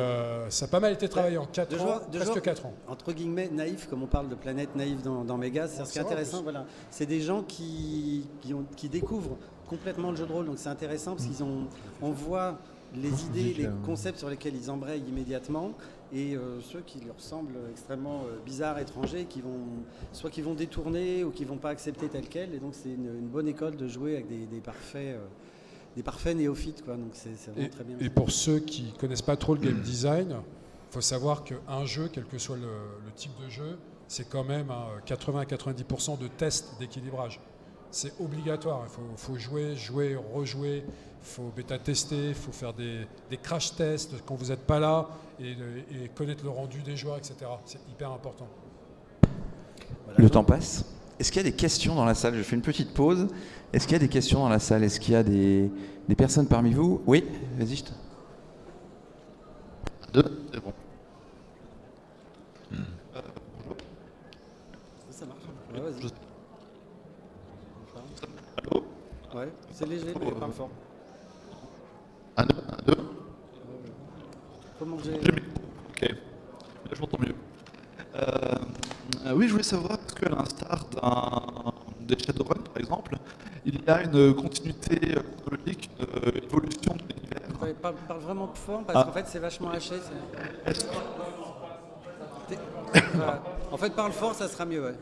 ça a pas mal été travaillé en 4 ans, presque 4 ans. Entre guillemets, naïfs, comme on parle de planète naïve dans Méga, c'est ce qui est intéressant. Voilà. C'est des gens qui découvrent complètement le jeu de rôle, donc c'est intéressant parce qu'on voit les idées, les concepts sur lesquels ils embrayent immédiatement, et ceux qui leur semblent extrêmement bizarres, étrangers, qui vont détourner ou qui ne vont pas accepter tel quel, et donc c'est une bonne école de jouer avec des parfaits néophytes, quoi. Donc c'est vraiment très bien. Et pour ceux qui ne connaissent pas trop le game design, il faut savoir qu'un jeu, quel que soit le type de jeu, c'est quand même 80 à 90% de tests d'équilibrage. C'est obligatoire, il faut jouer, rejouer, il faut bêta-tester, il faut faire des crash tests quand vous n'êtes pas là et connaître le rendu des joueurs, etc. C'est hyper important. Voilà. Le temps passe. Est-ce qu'il y a des questions dans la salle? Je fais une petite pause. Est-ce qu'il y a des questions dans la salle? Est-ce qu'il y a des personnes parmi vous? Oui, vas-y. C'est bon. Ça marche. Ouais, vas-y. Allô? Ouais, c'est léger, mais parle fort. 1, 2. Faut manger. Ok, là je m'entends mieux. Oui, je voulais savoir, parce qu'à l'instar des Shadowrun par exemple, il y a une continuité chronologique, une évolution de l'univers. Ouais, parle vraiment fort parce qu'en fait c'est vachement haché. Voilà. En fait, parle fort, ça sera mieux. Ouais.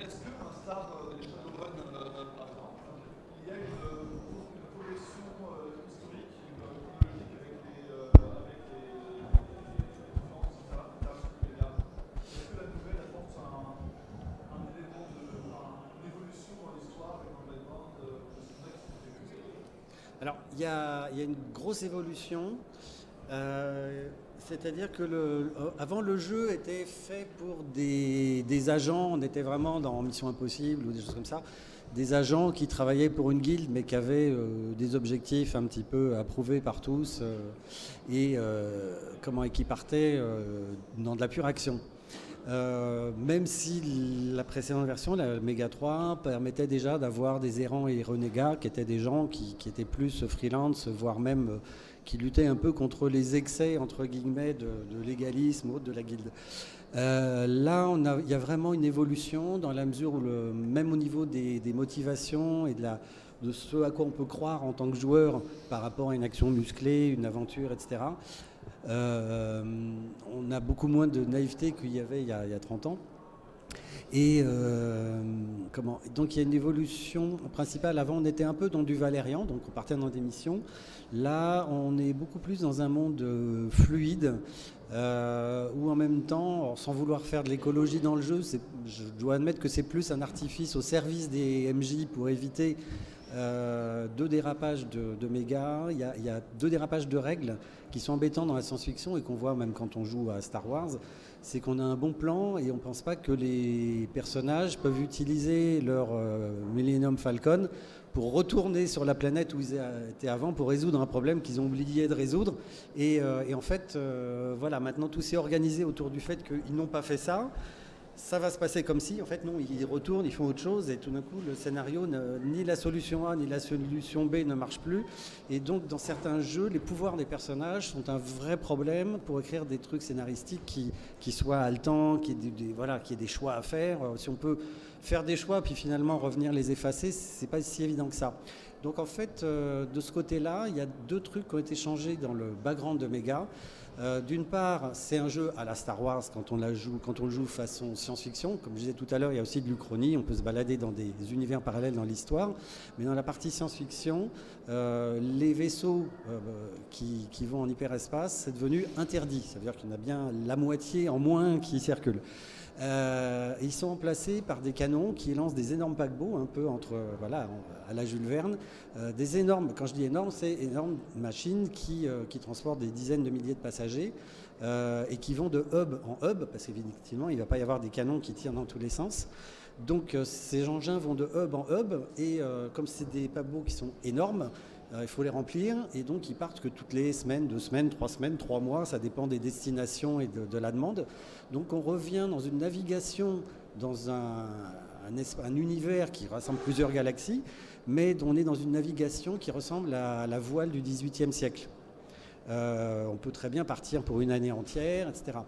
Est-ce qu'à l'instar des Shadowrun, par exemple, il y a une évolution historique, chronologique avec les est-ce que la nouvelle apporte un élément une évolution dans l'histoire et dans le background de ce texte? Alors, il y a une grosse évolution. C'est-à-dire que avant, le jeu était fait pour des agents. On était vraiment dans Mission Impossible ou des choses comme ça. Des agents qui travaillaient pour une guilde, mais qui avaient des objectifs un petit peu approuvés par tous et qui partaient dans de la pure action. Même si la précédente version, la Méga 3, permettait déjà d'avoir des errants et renégats qui étaient des gens qui étaient plus freelance, voire même qui luttaient un peu contre les excès, entre guillemets, de légalisme ou de la guilde. Là, il y a vraiment une évolution dans la mesure où, même au niveau des motivations et de ce à quoi on peut croire en tant que joueur par rapport à une action musclée, une aventure, etc., On a beaucoup moins de naïveté qu'il y avait il y a 30 ans. Et donc il y a une évolution principale. Avant, on était un peu dans du valérian, donc on partait dans des missions. Là, on est beaucoup plus dans un monde fluide, où en même temps, sans vouloir faire de l'écologie dans le jeu, je dois admettre que c'est plus un artifice au service des MJ pour éviter deux dérapages de méga. Il y a deux dérapages de règles qui sont embêtants dans la science-fiction et qu'on voit même quand on joue à Star Wars. C'est qu'on a un bon plan et on ne pense pas que les personnages peuvent utiliser leur Millennium Falcon pour retourner sur la planète où ils étaient avant pour résoudre un problème qu'ils ont oublié de résoudre. Et en fait, voilà, maintenant tout s'est organisé autour du fait qu'ils n'ont pas fait ça. Ça va se passer comme si, en fait, non, ils retournent, ils font autre chose, et tout d'un coup, le scénario, ni la solution A, ni la solution B ne marche plus. Et donc, dans certains jeux, les pouvoirs des personnages sont un vrai problème pour écrire des trucs scénaristiques qui soient haletants, qu'il y ait des choix à faire. Si on peut faire des choix, puis finalement revenir les effacer, c'est pas si évident que ça. Donc, en fait, de ce côté-là, il y a deux trucs qui ont été changés dans le background de Mega. D'une part, c'est un jeu à la Star Wars quand on le joue façon science-fiction. Comme je disais tout à l'heure, il y a aussi de l'Uchronie, on peut se balader dans des univers parallèles dans l'histoire. Mais dans la partie science-fiction, les vaisseaux qui vont en hyperespace, c'est devenu interdit. Ça veut dire qu'il y en a bien la moitié en moins qui circulent. Ils sont remplacés par des canons qui lancent des énormes paquebots, un peu à la Jules Verne. Des énormes, quand je dis énormes, c'est énormes machines qui transportent des dizaines de milliers de passagers et qui vont de hub en hub, parce qu'effectivement, il ne va pas y avoir des canons qui tirent dans tous les sens. Donc ces engins vont de hub en hub et comme c'est des paquebots qui sont énormes, il faut les remplir et donc ils partent que toutes les semaines, 2 semaines, 3 semaines, 3 mois, ça dépend des destinations et de la demande. Donc on revient dans une navigation dans un univers qui rassemble plusieurs galaxies, mais on est dans une navigation qui ressemble à la voile du XVIIIe siècle. On peut très bien partir pour une année entière, etc.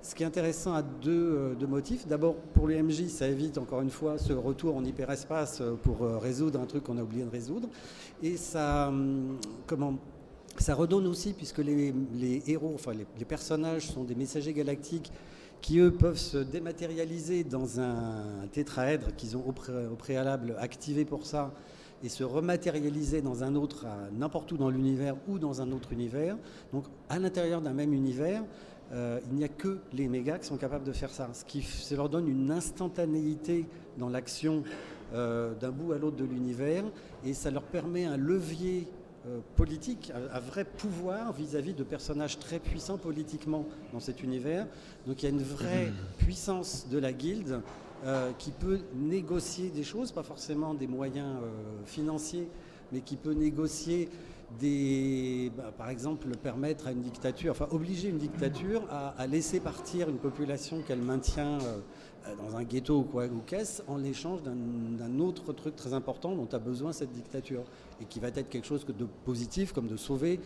Ce qui est intéressant à deux motifs. D'abord, pour les MJ, ça évite encore une fois ce retour en hyperespace pour résoudre un truc qu'on a oublié de résoudre. Et ça redonne aussi, puisque les héros, enfin les personnages sont des messagers galactiques qui, eux, peuvent se dématérialiser dans un tétraèdre qu'ils ont au préalable activé pour ça, et se rematérialiser dans un autre, n'importe où dans l'univers ou dans un autre univers. Donc à l'intérieur d'un même univers, il n'y a que les mégas qui sont capables de faire ça. Ça leur donne une instantanéité dans l'action d'un bout à l'autre de l'univers, et ça leur permet un levier politique, un vrai pouvoir vis-à-vis de personnages très puissants politiquement dans cet univers. Donc il y a une vraie puissance de la guilde qui peut négocier des choses, pas forcément des moyens financiers, mais qui peut négocier par exemple, permettre à une dictature, enfin obliger une dictature à laisser partir une population qu'elle maintient dans un ghetto ou qu'est-ce, en l'échange d'un autre truc très important dont a besoin cette dictature, et qui va être quelque chose de positif, comme de sauver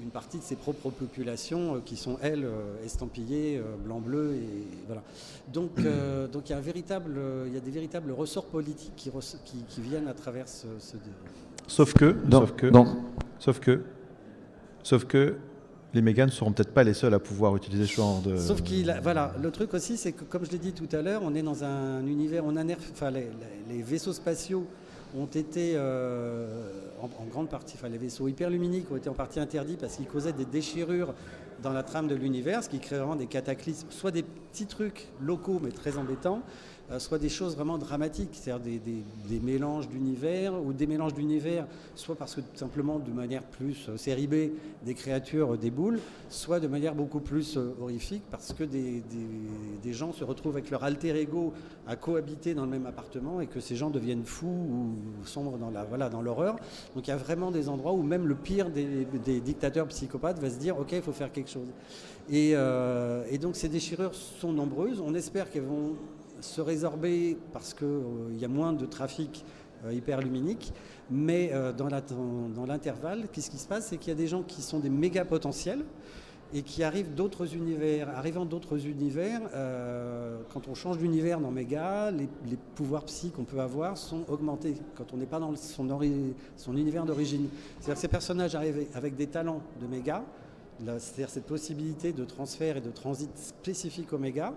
une partie de ses propres populations qui sont, elles, estampillées blanc-bleu. Et voilà. Donc il y a des véritables ressorts politiques qui viennent à travers ce Sauf que les mégas ne seront peut-être pas les seuls à pouvoir utiliser ce genre de... Sauf voilà, le truc aussi, c'est que, comme je l'ai dit tout à l'heure, on est dans un univers, les vaisseaux spatiaux ont été en grande partie, les vaisseaux hyperluminiques ont été en partie interdits parce qu'ils causaient des déchirures dans la trame de l'univers, ce qui crée vraiment des cataclysmes, soit des petits trucs locaux mais très embêtants, soit des choses vraiment dramatiques, c'est-à-dire des mélanges d'univers, ou des mélanges d'univers, soit parce que tout simplement de manière plus série B, des créatures déboulent, soit de manière beaucoup plus horrifique, parce que des gens se retrouvent avec leur alter ego à cohabiter dans le même appartement, et que ces gens deviennent fous ou sombrent dans l'horreur. Donc il y a vraiment des endroits où même le pire des dictateurs psychopathes va se dire « Ok, il faut faire quelque chose ». Et donc ces déchirures sont nombreuses. On espère qu'elles vont se résorber parce qu'il y a moins de trafic hyperluminique, mais dans l'intervalle, qu'est-ce qui se passe? C'est qu'il y a des gens qui sont des méga potentiels et qui arrivent d'autres univers. Arrivant d'autres univers, quand on change d'univers dans méga, les pouvoirs psy qu'on peut avoir sont augmentés quand on n'est pas dans son univers d'origine. C'est-à-dire que ces personnages arrivent avec des talents de méga, C'est-à-dire cette possibilité de transfert et de transit spécifique aux mégas.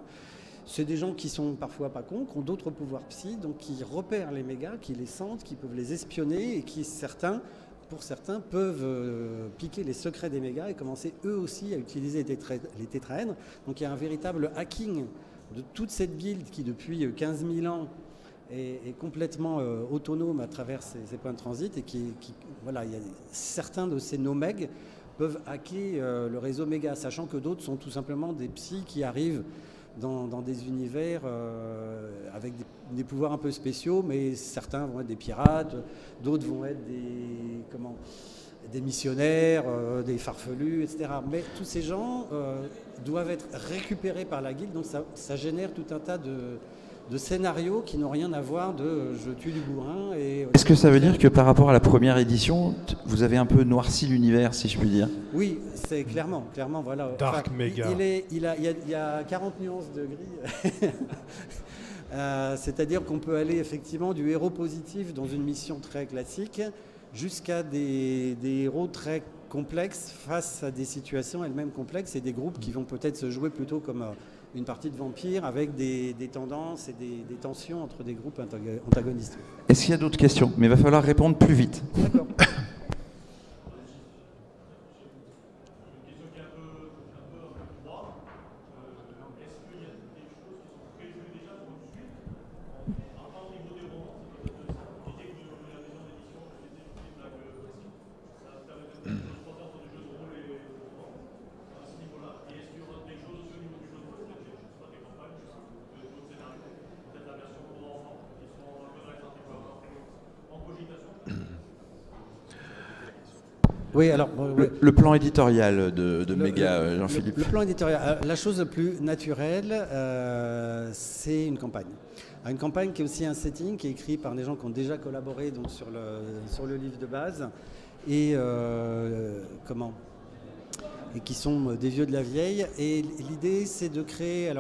C'est des gens qui sont parfois pas cons, qui ont d'autres pouvoirs psy, donc qui repèrent les mégas, qui les sentent, qui peuvent les espionner et qui, pour certains, peuvent piquer les secrets des mégas et commencer eux aussi à utiliser les tétraèdres. Donc il y a un véritable hacking de toute cette build qui, depuis 15 000 ans, est complètement autonome à travers ces points de transit et voilà, il y a certains de ces no-meg peuvent hacker le réseau méga, sachant que d'autres sont tout simplement des psys qui arrivent dans des univers avec des pouvoirs un peu spéciaux, mais certains vont être des pirates, d'autres vont être des missionnaires, des farfelus, etc. Mais tous ces gens doivent être récupérés par la guilde, donc ça génère tout un tas de scénarios qui n'ont rien à voir de je tue du bourrin. Est-ce que ça veut dire que par rapport à la première édition, vous avez un peu noirci l'univers, si je puis dire? Oui, c'est clairement, voilà. Dark méga. Il y a 40 nuances de gris. C'est-à-dire qu'on peut aller effectivement du héros positif dans une mission très classique jusqu'à des héros très complexes face à des situations elles-mêmes complexes et des groupes qui vont peut-être se jouer plutôt comme une partie de vampire avec des tendances et des tensions entre des groupes antagonistes. Est-ce qu'il y a d'autres questions? Mais il va falloir répondre plus vite. D'accord. Oui, alors, le plan éditorial de Méga, Jean-Philippe. Le plan éditorial, la chose la plus naturelle, c'est une campagne. Une campagne qui est aussi un setting qui est écrit par des gens qui ont déjà collaboré donc, sur le livre de base et qui sont des vieux de la vieille. Et l'idée, c'est de créer,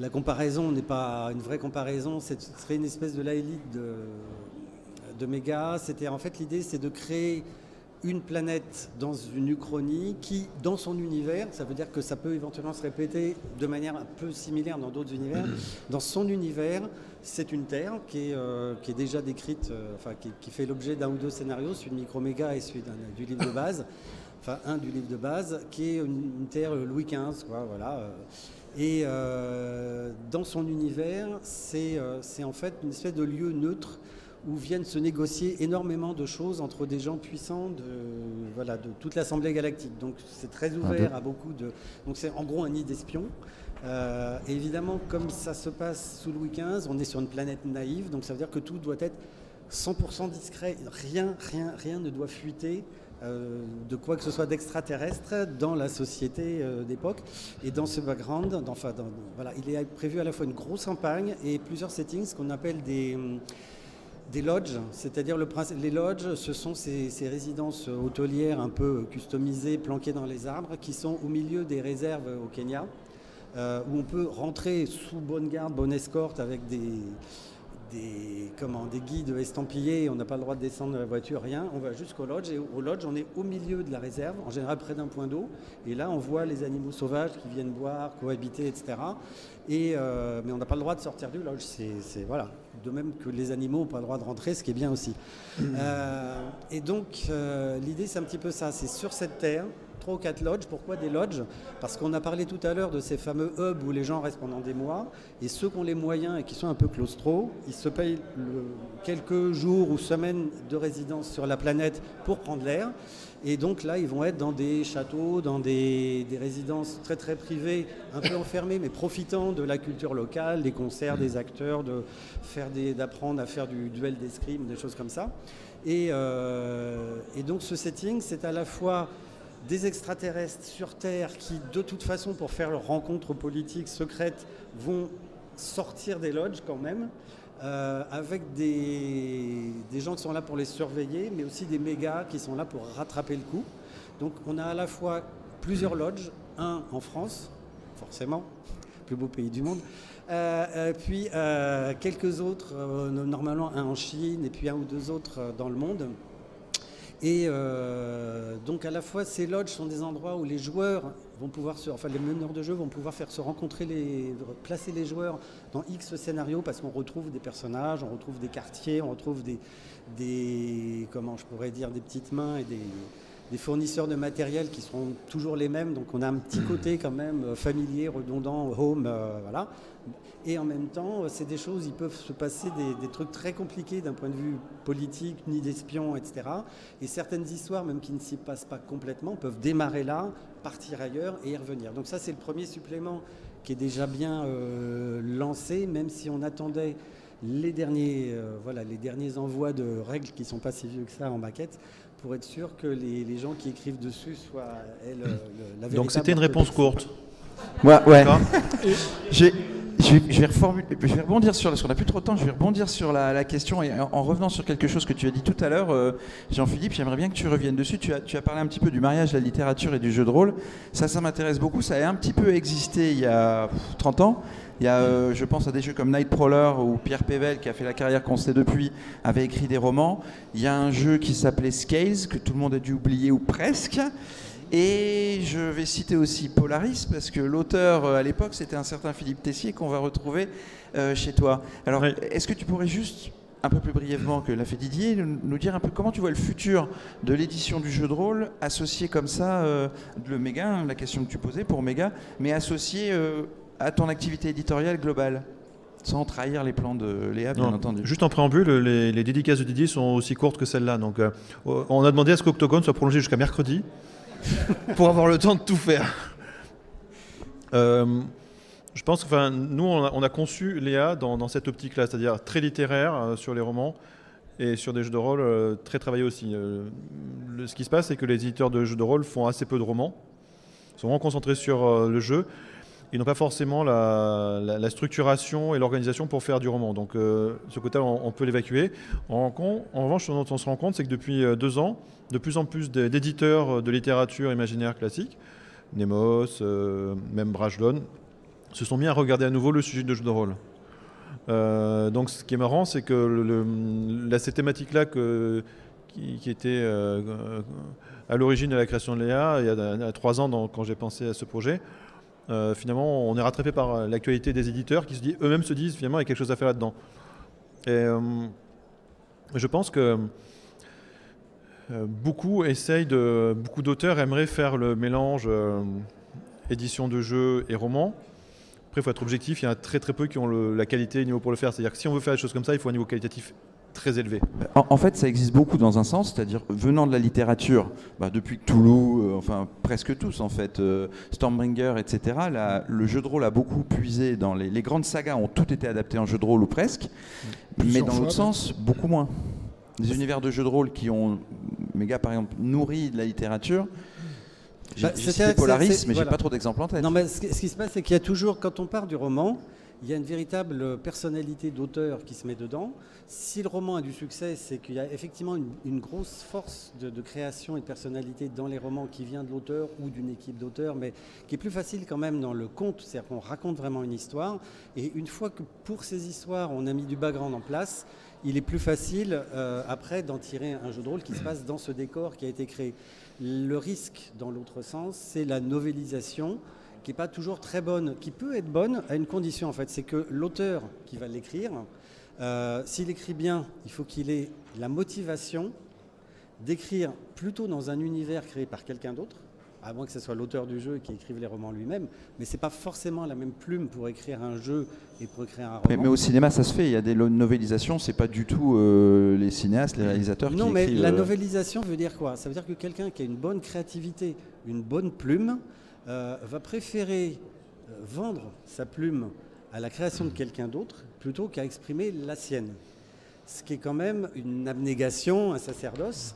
la comparaison n'est pas une vraie comparaison, ce serait une espèce de l'élite de Méga. En fait, l'idée, c'est de créer une planète dans une uchronie qui, dans son univers, ça veut dire que ça peut éventuellement se répéter de manière un peu similaire dans d'autres univers. Dans son univers, c'est une Terre qui est déjà décrite, qui fait l'objet d'un ou deux scénarios, celui de Microméga et celui du livre de base, un du livre de base, qui est une Terre Louis XV, quoi, voilà. Et dans son univers, c'est en fait une espèce de lieu neutre où viennent se négocier énormément de choses entre des gens puissants de toute l'Assemblée galactique. Donc c'est très ouvert à beaucoup de... Donc c'est en gros un nid d'espions. Et évidemment, comme ça se passe sous Louis XV, on est sur une planète naïve, donc ça veut dire que tout doit être 100% discret. Rien ne doit fuiter de quoi que ce soit d'extraterrestre dans la société d'époque. Et dans ce background, il est prévu à la fois une grosse campagne et plusieurs settings, ce qu'on appelle des lodges, c'est-à-dire les lodges, ce sont ces résidences hôtelières un peu customisées, planquées dans les arbres, qui sont au milieu des réserves au Kenya, où on peut rentrer sous bonne garde, bonne escorte, avec des guides estampillés, on n'a pas le droit de descendre de la voiture, rien, on va jusqu'au lodge, et au lodge, on est au milieu de la réserve, en général près d'un point d'eau, et là, on voit les animaux sauvages qui viennent boire, cohabiter, etc. Mais on n'a pas le droit de sortir du lodge, voilà. De même que les animaux n'ont pas le droit de rentrer, ce qui est bien aussi. Et donc, l'idée, c'est un petit peu ça. C'est sur cette terre, 3 ou 4 lodges. Pourquoi des lodges? Parce qu'on a parlé tout à l'heure de ces fameux hubs où les gens restent pendant des mois. Et ceux qui ont les moyens et qui sont un peu claustro, ils se payent quelques jours ou semaines de résidence sur la planète pour prendre l'air. Et donc là, ils vont être dans des châteaux, dans des résidences très très privées, un peu enfermées, mais profitant de la culture locale, des concerts, des acteurs, d'apprendre à faire du duel d'escrime, des choses comme ça. Et donc ce setting, c'est à la fois des extraterrestres sur Terre qui, de toute façon, pour faire leur rencontre politique secrète, vont sortir des lodges quand même, avec des gens qui sont là pour les surveiller, mais aussi des mégas qui sont là pour rattraper le coup. Donc on a à la fois plusieurs lodges, un en France, forcément, plus beau pays du monde, puis quelques autres, normalement un en Chine, et puis un ou deux autres dans le monde. Et donc à la fois ces lodges sont des endroits où les joueurs vont pouvoir les meneurs de jeu vont pouvoir faire se rencontrer placer les joueurs dans X scénarios parce qu'on retrouve des personnages, on retrouve des quartiers, on retrouve des comment je pourrais dire, des petites mains et des fournisseurs de matériel qui seront toujours les mêmes. Donc on a un petit côté quand même familier, redondant, home, voilà. Et en même temps, c'est des choses, il peuvent se passer des trucs très compliqués d'un point de vue politique, ni d'espions, etc. Et certaines histoires, même qui ne s'y passent pas complètement, peuvent démarrer là, partir ailleurs et y revenir. Donc ça, c'est le premier supplément qui est déjà bien lancé, même si on attendait les derniers envois de règles qui ne sont pas si vieux que ça en maquette, pour être sûr que les gens qui écrivent dessus soient la véritable. Donc c'était une réponse courte. Ouais. Je vais rebondir sur, parce qu'on n'a plus trop de temps, je vais rebondir sur la question et en revenant sur quelque chose que tu as dit tout à l'heure, Jean-Philippe, j'aimerais bien que tu reviennes dessus. Tu as parlé un petit peu du mariage de la littérature et du jeu de rôle. Ça m'intéresse beaucoup. Ça a un petit peu existé il y a 30 ans. Il y a, je pense à des jeux comme Nightcrawler où Pierre Pével, qui a fait la carrière qu'on sait depuis, avait écrit des romans. Il y a un jeu qui s'appelait Scales, que tout le monde a dû oublier ou presque. Et je vais citer aussi Polaris, parce que l'auteur à l'époque, c'était un certain Philippe Tessier qu'on va retrouver chez toi. Alors, oui. Est-ce que tu pourrais juste, un peu plus brièvement que l'a fait Didier, nous dire un peu comment tu vois le futur de l'édition du jeu de rôle, associé comme ça, le Méga, la question que tu posais pour Méga, mais associé à ton activité éditoriale globale, sans trahir les plans de Léa, bien entendu. Juste en préambule, les dédicaces de Didier sont aussi courtes que celles-là. Donc, on a demandé à ce qu'Octogone soit prolongé jusqu'à mercredi. Pour avoir le temps de tout faire. Je pense que nous, on a conçu Léa dans cette optique-là, c'est-à-dire très littéraire sur les romans et sur des jeux de rôle très travaillés aussi. Ce qui se passe, c'est que les éditeurs de jeux de rôle font assez peu de romans, sont vraiment concentrés sur le jeu. Ils n'ont pas forcément la structuration et l'organisation pour faire du roman. Donc ce côté, on peut l'évacuer. En revanche, ce dont on se rend compte, c'est que depuis 2 ans, de plus en plus d'éditeurs de littérature imaginaire classique, Nemos, même Brajlon, se sont mis à regarder à nouveau le sujet de jeu de rôle. Donc ce qui est marrant, c'est que ces thématiques-là qui étaient à l'origine de la création de Léa, il y a 3 ans quand j'ai pensé à ce projet, finalement on est rattrapé par l'actualité des éditeurs qui eux-mêmes se disent finalement il y a quelque chose à faire là-dedans. Et je pense que beaucoup d'auteurs aimeraient faire le mélange édition de jeux et romans. Après il faut être objectif, il y en a très très peu qui ont la qualité et le niveau pour le faire. C'est-à-dire que si on veut faire des choses comme ça, il faut un niveau qualitatif très élevé. En fait, ça existe beaucoup dans un sens, c'est-à-dire venant de la littérature, depuis Cthulhu, enfin presque tous en fait, Stormbringer, etc. Le jeu de rôle a beaucoup puisé dans les grandes sagas, ont toutes été adaptées en jeu de rôle ou presque, mais dans l'autre sens, beaucoup moins. Des univers de jeux de rôle qui ont, Méga par exemple, nourri de la littérature. J'ai cité Polaris, mais j'ai pas trop d'exemples en tête. Non, mais ce qui se passe, c'est qu'il y a toujours, quand on part du roman, il y a une véritable personnalité d'auteur qui se met dedans. Si le roman a du succès, c'est qu'il y a effectivement une grosse force de création et de personnalité dans les romans qui vient de l'auteur ou d'une équipe d'auteurs, mais qui est plus facile quand même dans le conte, c'est-à-dire qu'on raconte vraiment une histoire. Et une fois que pour ces histoires, on a mis du background en place, il est plus facile après d'en tirer un jeu de rôle qui se passe dans ce décor qui a été créé. Le risque, dans l'autre sens, c'est la novélisation, qui n'est pas toujours très bonne, qui peut être bonne à une condition en fait, c'est que l'auteur qui va l'écrire, s'il écrit bien, il faut qu'il ait la motivation d'écrire plutôt dans un univers créé par quelqu'un d'autre, à moins que ce soit l'auteur du jeu qui écrive les romans lui-même, mais c'est pas forcément la même plume pour écrire un jeu et pour écrire un roman. Mais au cinéma, ça se fait, il y a des novélisations, c'est pas du tout les cinéastes, les réalisateurs qui écrivent... Non, mais la novélisation veut dire quoi? Ça veut dire que quelqu'un qui a une bonne créativité, une bonne plume, va préférer vendre sa plume à la création de quelqu'un d'autre plutôt qu'à exprimer la sienne. Ce qui est quand même une abnégation, un sacerdoce,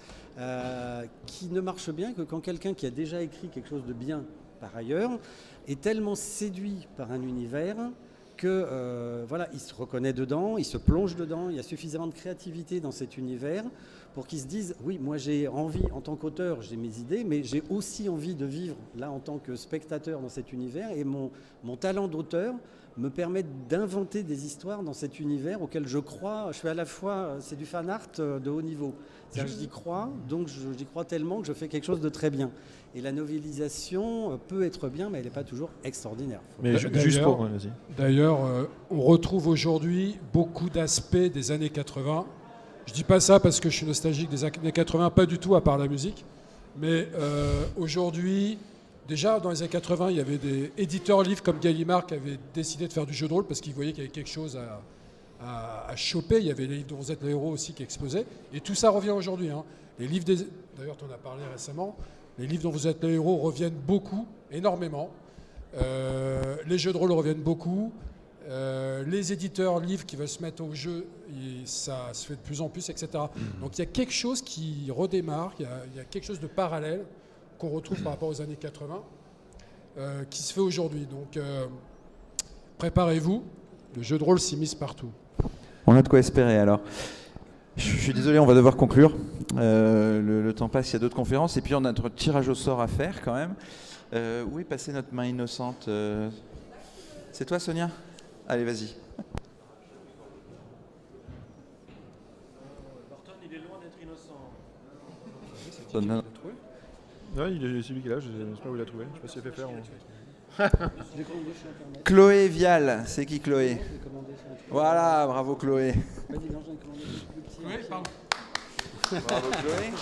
qui ne marche bien que quand quelqu'un qui a déjà écrit quelque chose de bien par ailleurs est tellement séduit par un univers que voilà, il se reconnaît dedans, il se plonge dedans, il y a suffisamment de créativité dans cet univers pour qu'ils se disent oui, moi j'ai envie en tant qu'auteur, j'ai mes idées, mais j'ai aussi envie de vivre là en tant que spectateur dans cet univers et mon talent d'auteur me permet d'inventer des histoires dans cet univers auquel je crois. Je fais à la fois, c'est du fan art de haut niveau. C'est-à-dire que j'y crois, donc j'y crois tellement que je fais quelque chose de très bien. Et la novélisation peut être bien, mais elle n'est pas toujours extraordinaire. Mais juste pour... vas-y. D'ailleurs, on retrouve aujourd'hui beaucoup d'aspects des années 80. Je dis pas ça parce que je suis nostalgique des années 80, pas du tout à part la musique. Mais aujourd'hui, déjà dans les années 80, il y avait des éditeurs livres comme Gallimard qui avaient décidé de faire du jeu de rôle parce qu'ils voyaient qu'il y avait quelque chose à choper. Il y avait les livres dont vous êtes le héros aussi qui explosaient. Et tout ça revient aujourd'hui. Hein. Les livres D'ailleurs, tu en as parlé récemment. Les livres dont vous êtes le héros reviennent beaucoup, énormément. Les jeux de rôle reviennent beaucoup. Les éditeurs livres qui veulent se mettre au jeu, ça se fait de plus en plus, etc. Donc il y a quelque chose qui redémarre, il y a quelque chose de parallèle qu'on retrouve par rapport aux années 80 qui se fait aujourd'hui. Donc préparez-vous, le jeu de rôle s'immisce partout. On a de quoi espérer alors. Je suis désolé, on va devoir conclure. Le temps passe, il y a d'autres conférences. Et puis on a notre tirage au sort à faire quand même. Où est passée notre main innocente C'est toi, Sonia? Allez, vas-y. Barton, il est loin d'être innocent. Ouais, c'est lui qui est là, je ne sais pas où il l'a trouvé. Je sais pas s'il a fait faire. Chloé Vial, c'est qui Chloé? Voilà, bravo Chloé. Bravo Chloé.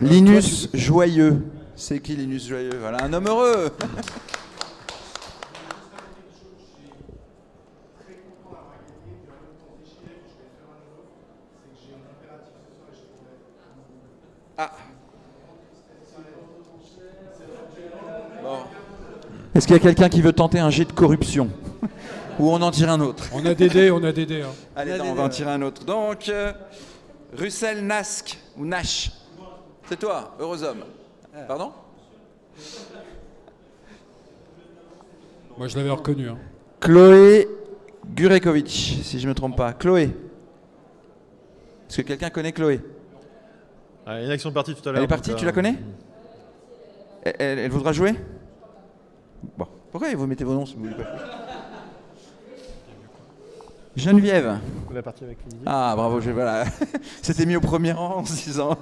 Linus Joyeux, c'est qui Linus Joyeux? Voilà, un homme heureux. Ah. Bon. Est-ce qu'il y a quelqu'un qui veut tenter un jet de corruption? Ou on en tire un autre? On a des dés, on a des dés. Hein. Allez, on va en tirer un autre. Donc, Russell Nask, ou Nash. C'est toi, heureux homme. Pardon? Moi, je l'avais reconnu. Hein. Chloé Gurekovic, si je ne me trompe pas. Chloé. Est-ce que quelqu'un connaît Chloé? Il y en a qui sont partis tout à l'heure. Elle est partie, tu la connais? Elle voudra jouer? Bon. Pourquoi vous mettez vos noms si vous voulez pas? Geneviève. La partie avec Lydie. Ah, bravo, voilà. C'était mis au premier rang en se disant.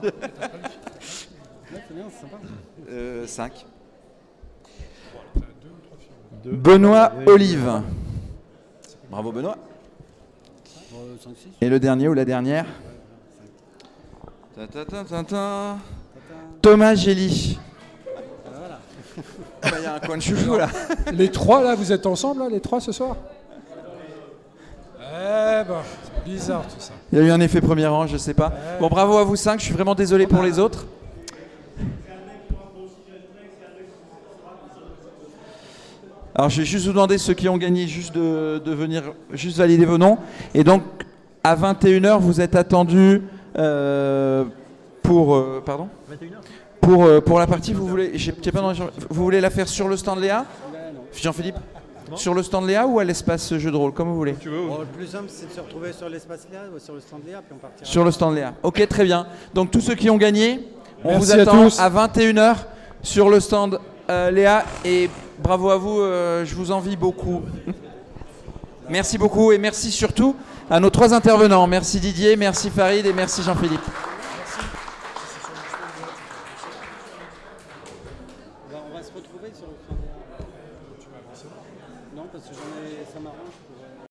5. Benoît Olive. Bravo Benoît. Et le dernier ou la dernière? Thomas Gély. Il y a un coin de chouchou là. Les trois là, vous êtes ensemble là, les trois ce soir? Eh ben, c'est bizarre tout ça. Il y a eu un effet premier rang, je sais pas. Bon, bravo à vous 5, je suis vraiment désolé pour les autres. Alors je vais juste vous demander ceux qui ont gagné juste de venir juste valider vos noms. Et donc à 21h vous êtes attendus pour pardon 21h. Pour la partie vous voulez vous voulez la faire sur le stand Léa? Jean-Philippe? Sur le stand Léa ou à l'espace jeu de rôle, comme vous voulez. Le plus simple, c'est de se retrouver sur l'espace Léa ou sur le stand Léa, puis on partira. Sur le stand Léa. Ok, très bien. Donc tous ceux qui ont gagné, on Merci vous attend à 21h sur le stand Léa. Et bravo à vous, je vous envie beaucoup. Merci beaucoup et merci surtout à nos 3 intervenants. Merci Didier, merci Farid et merci Jean-Philippe. On va se retrouver sur le stand Léa. Non, parce que ça m'arrange.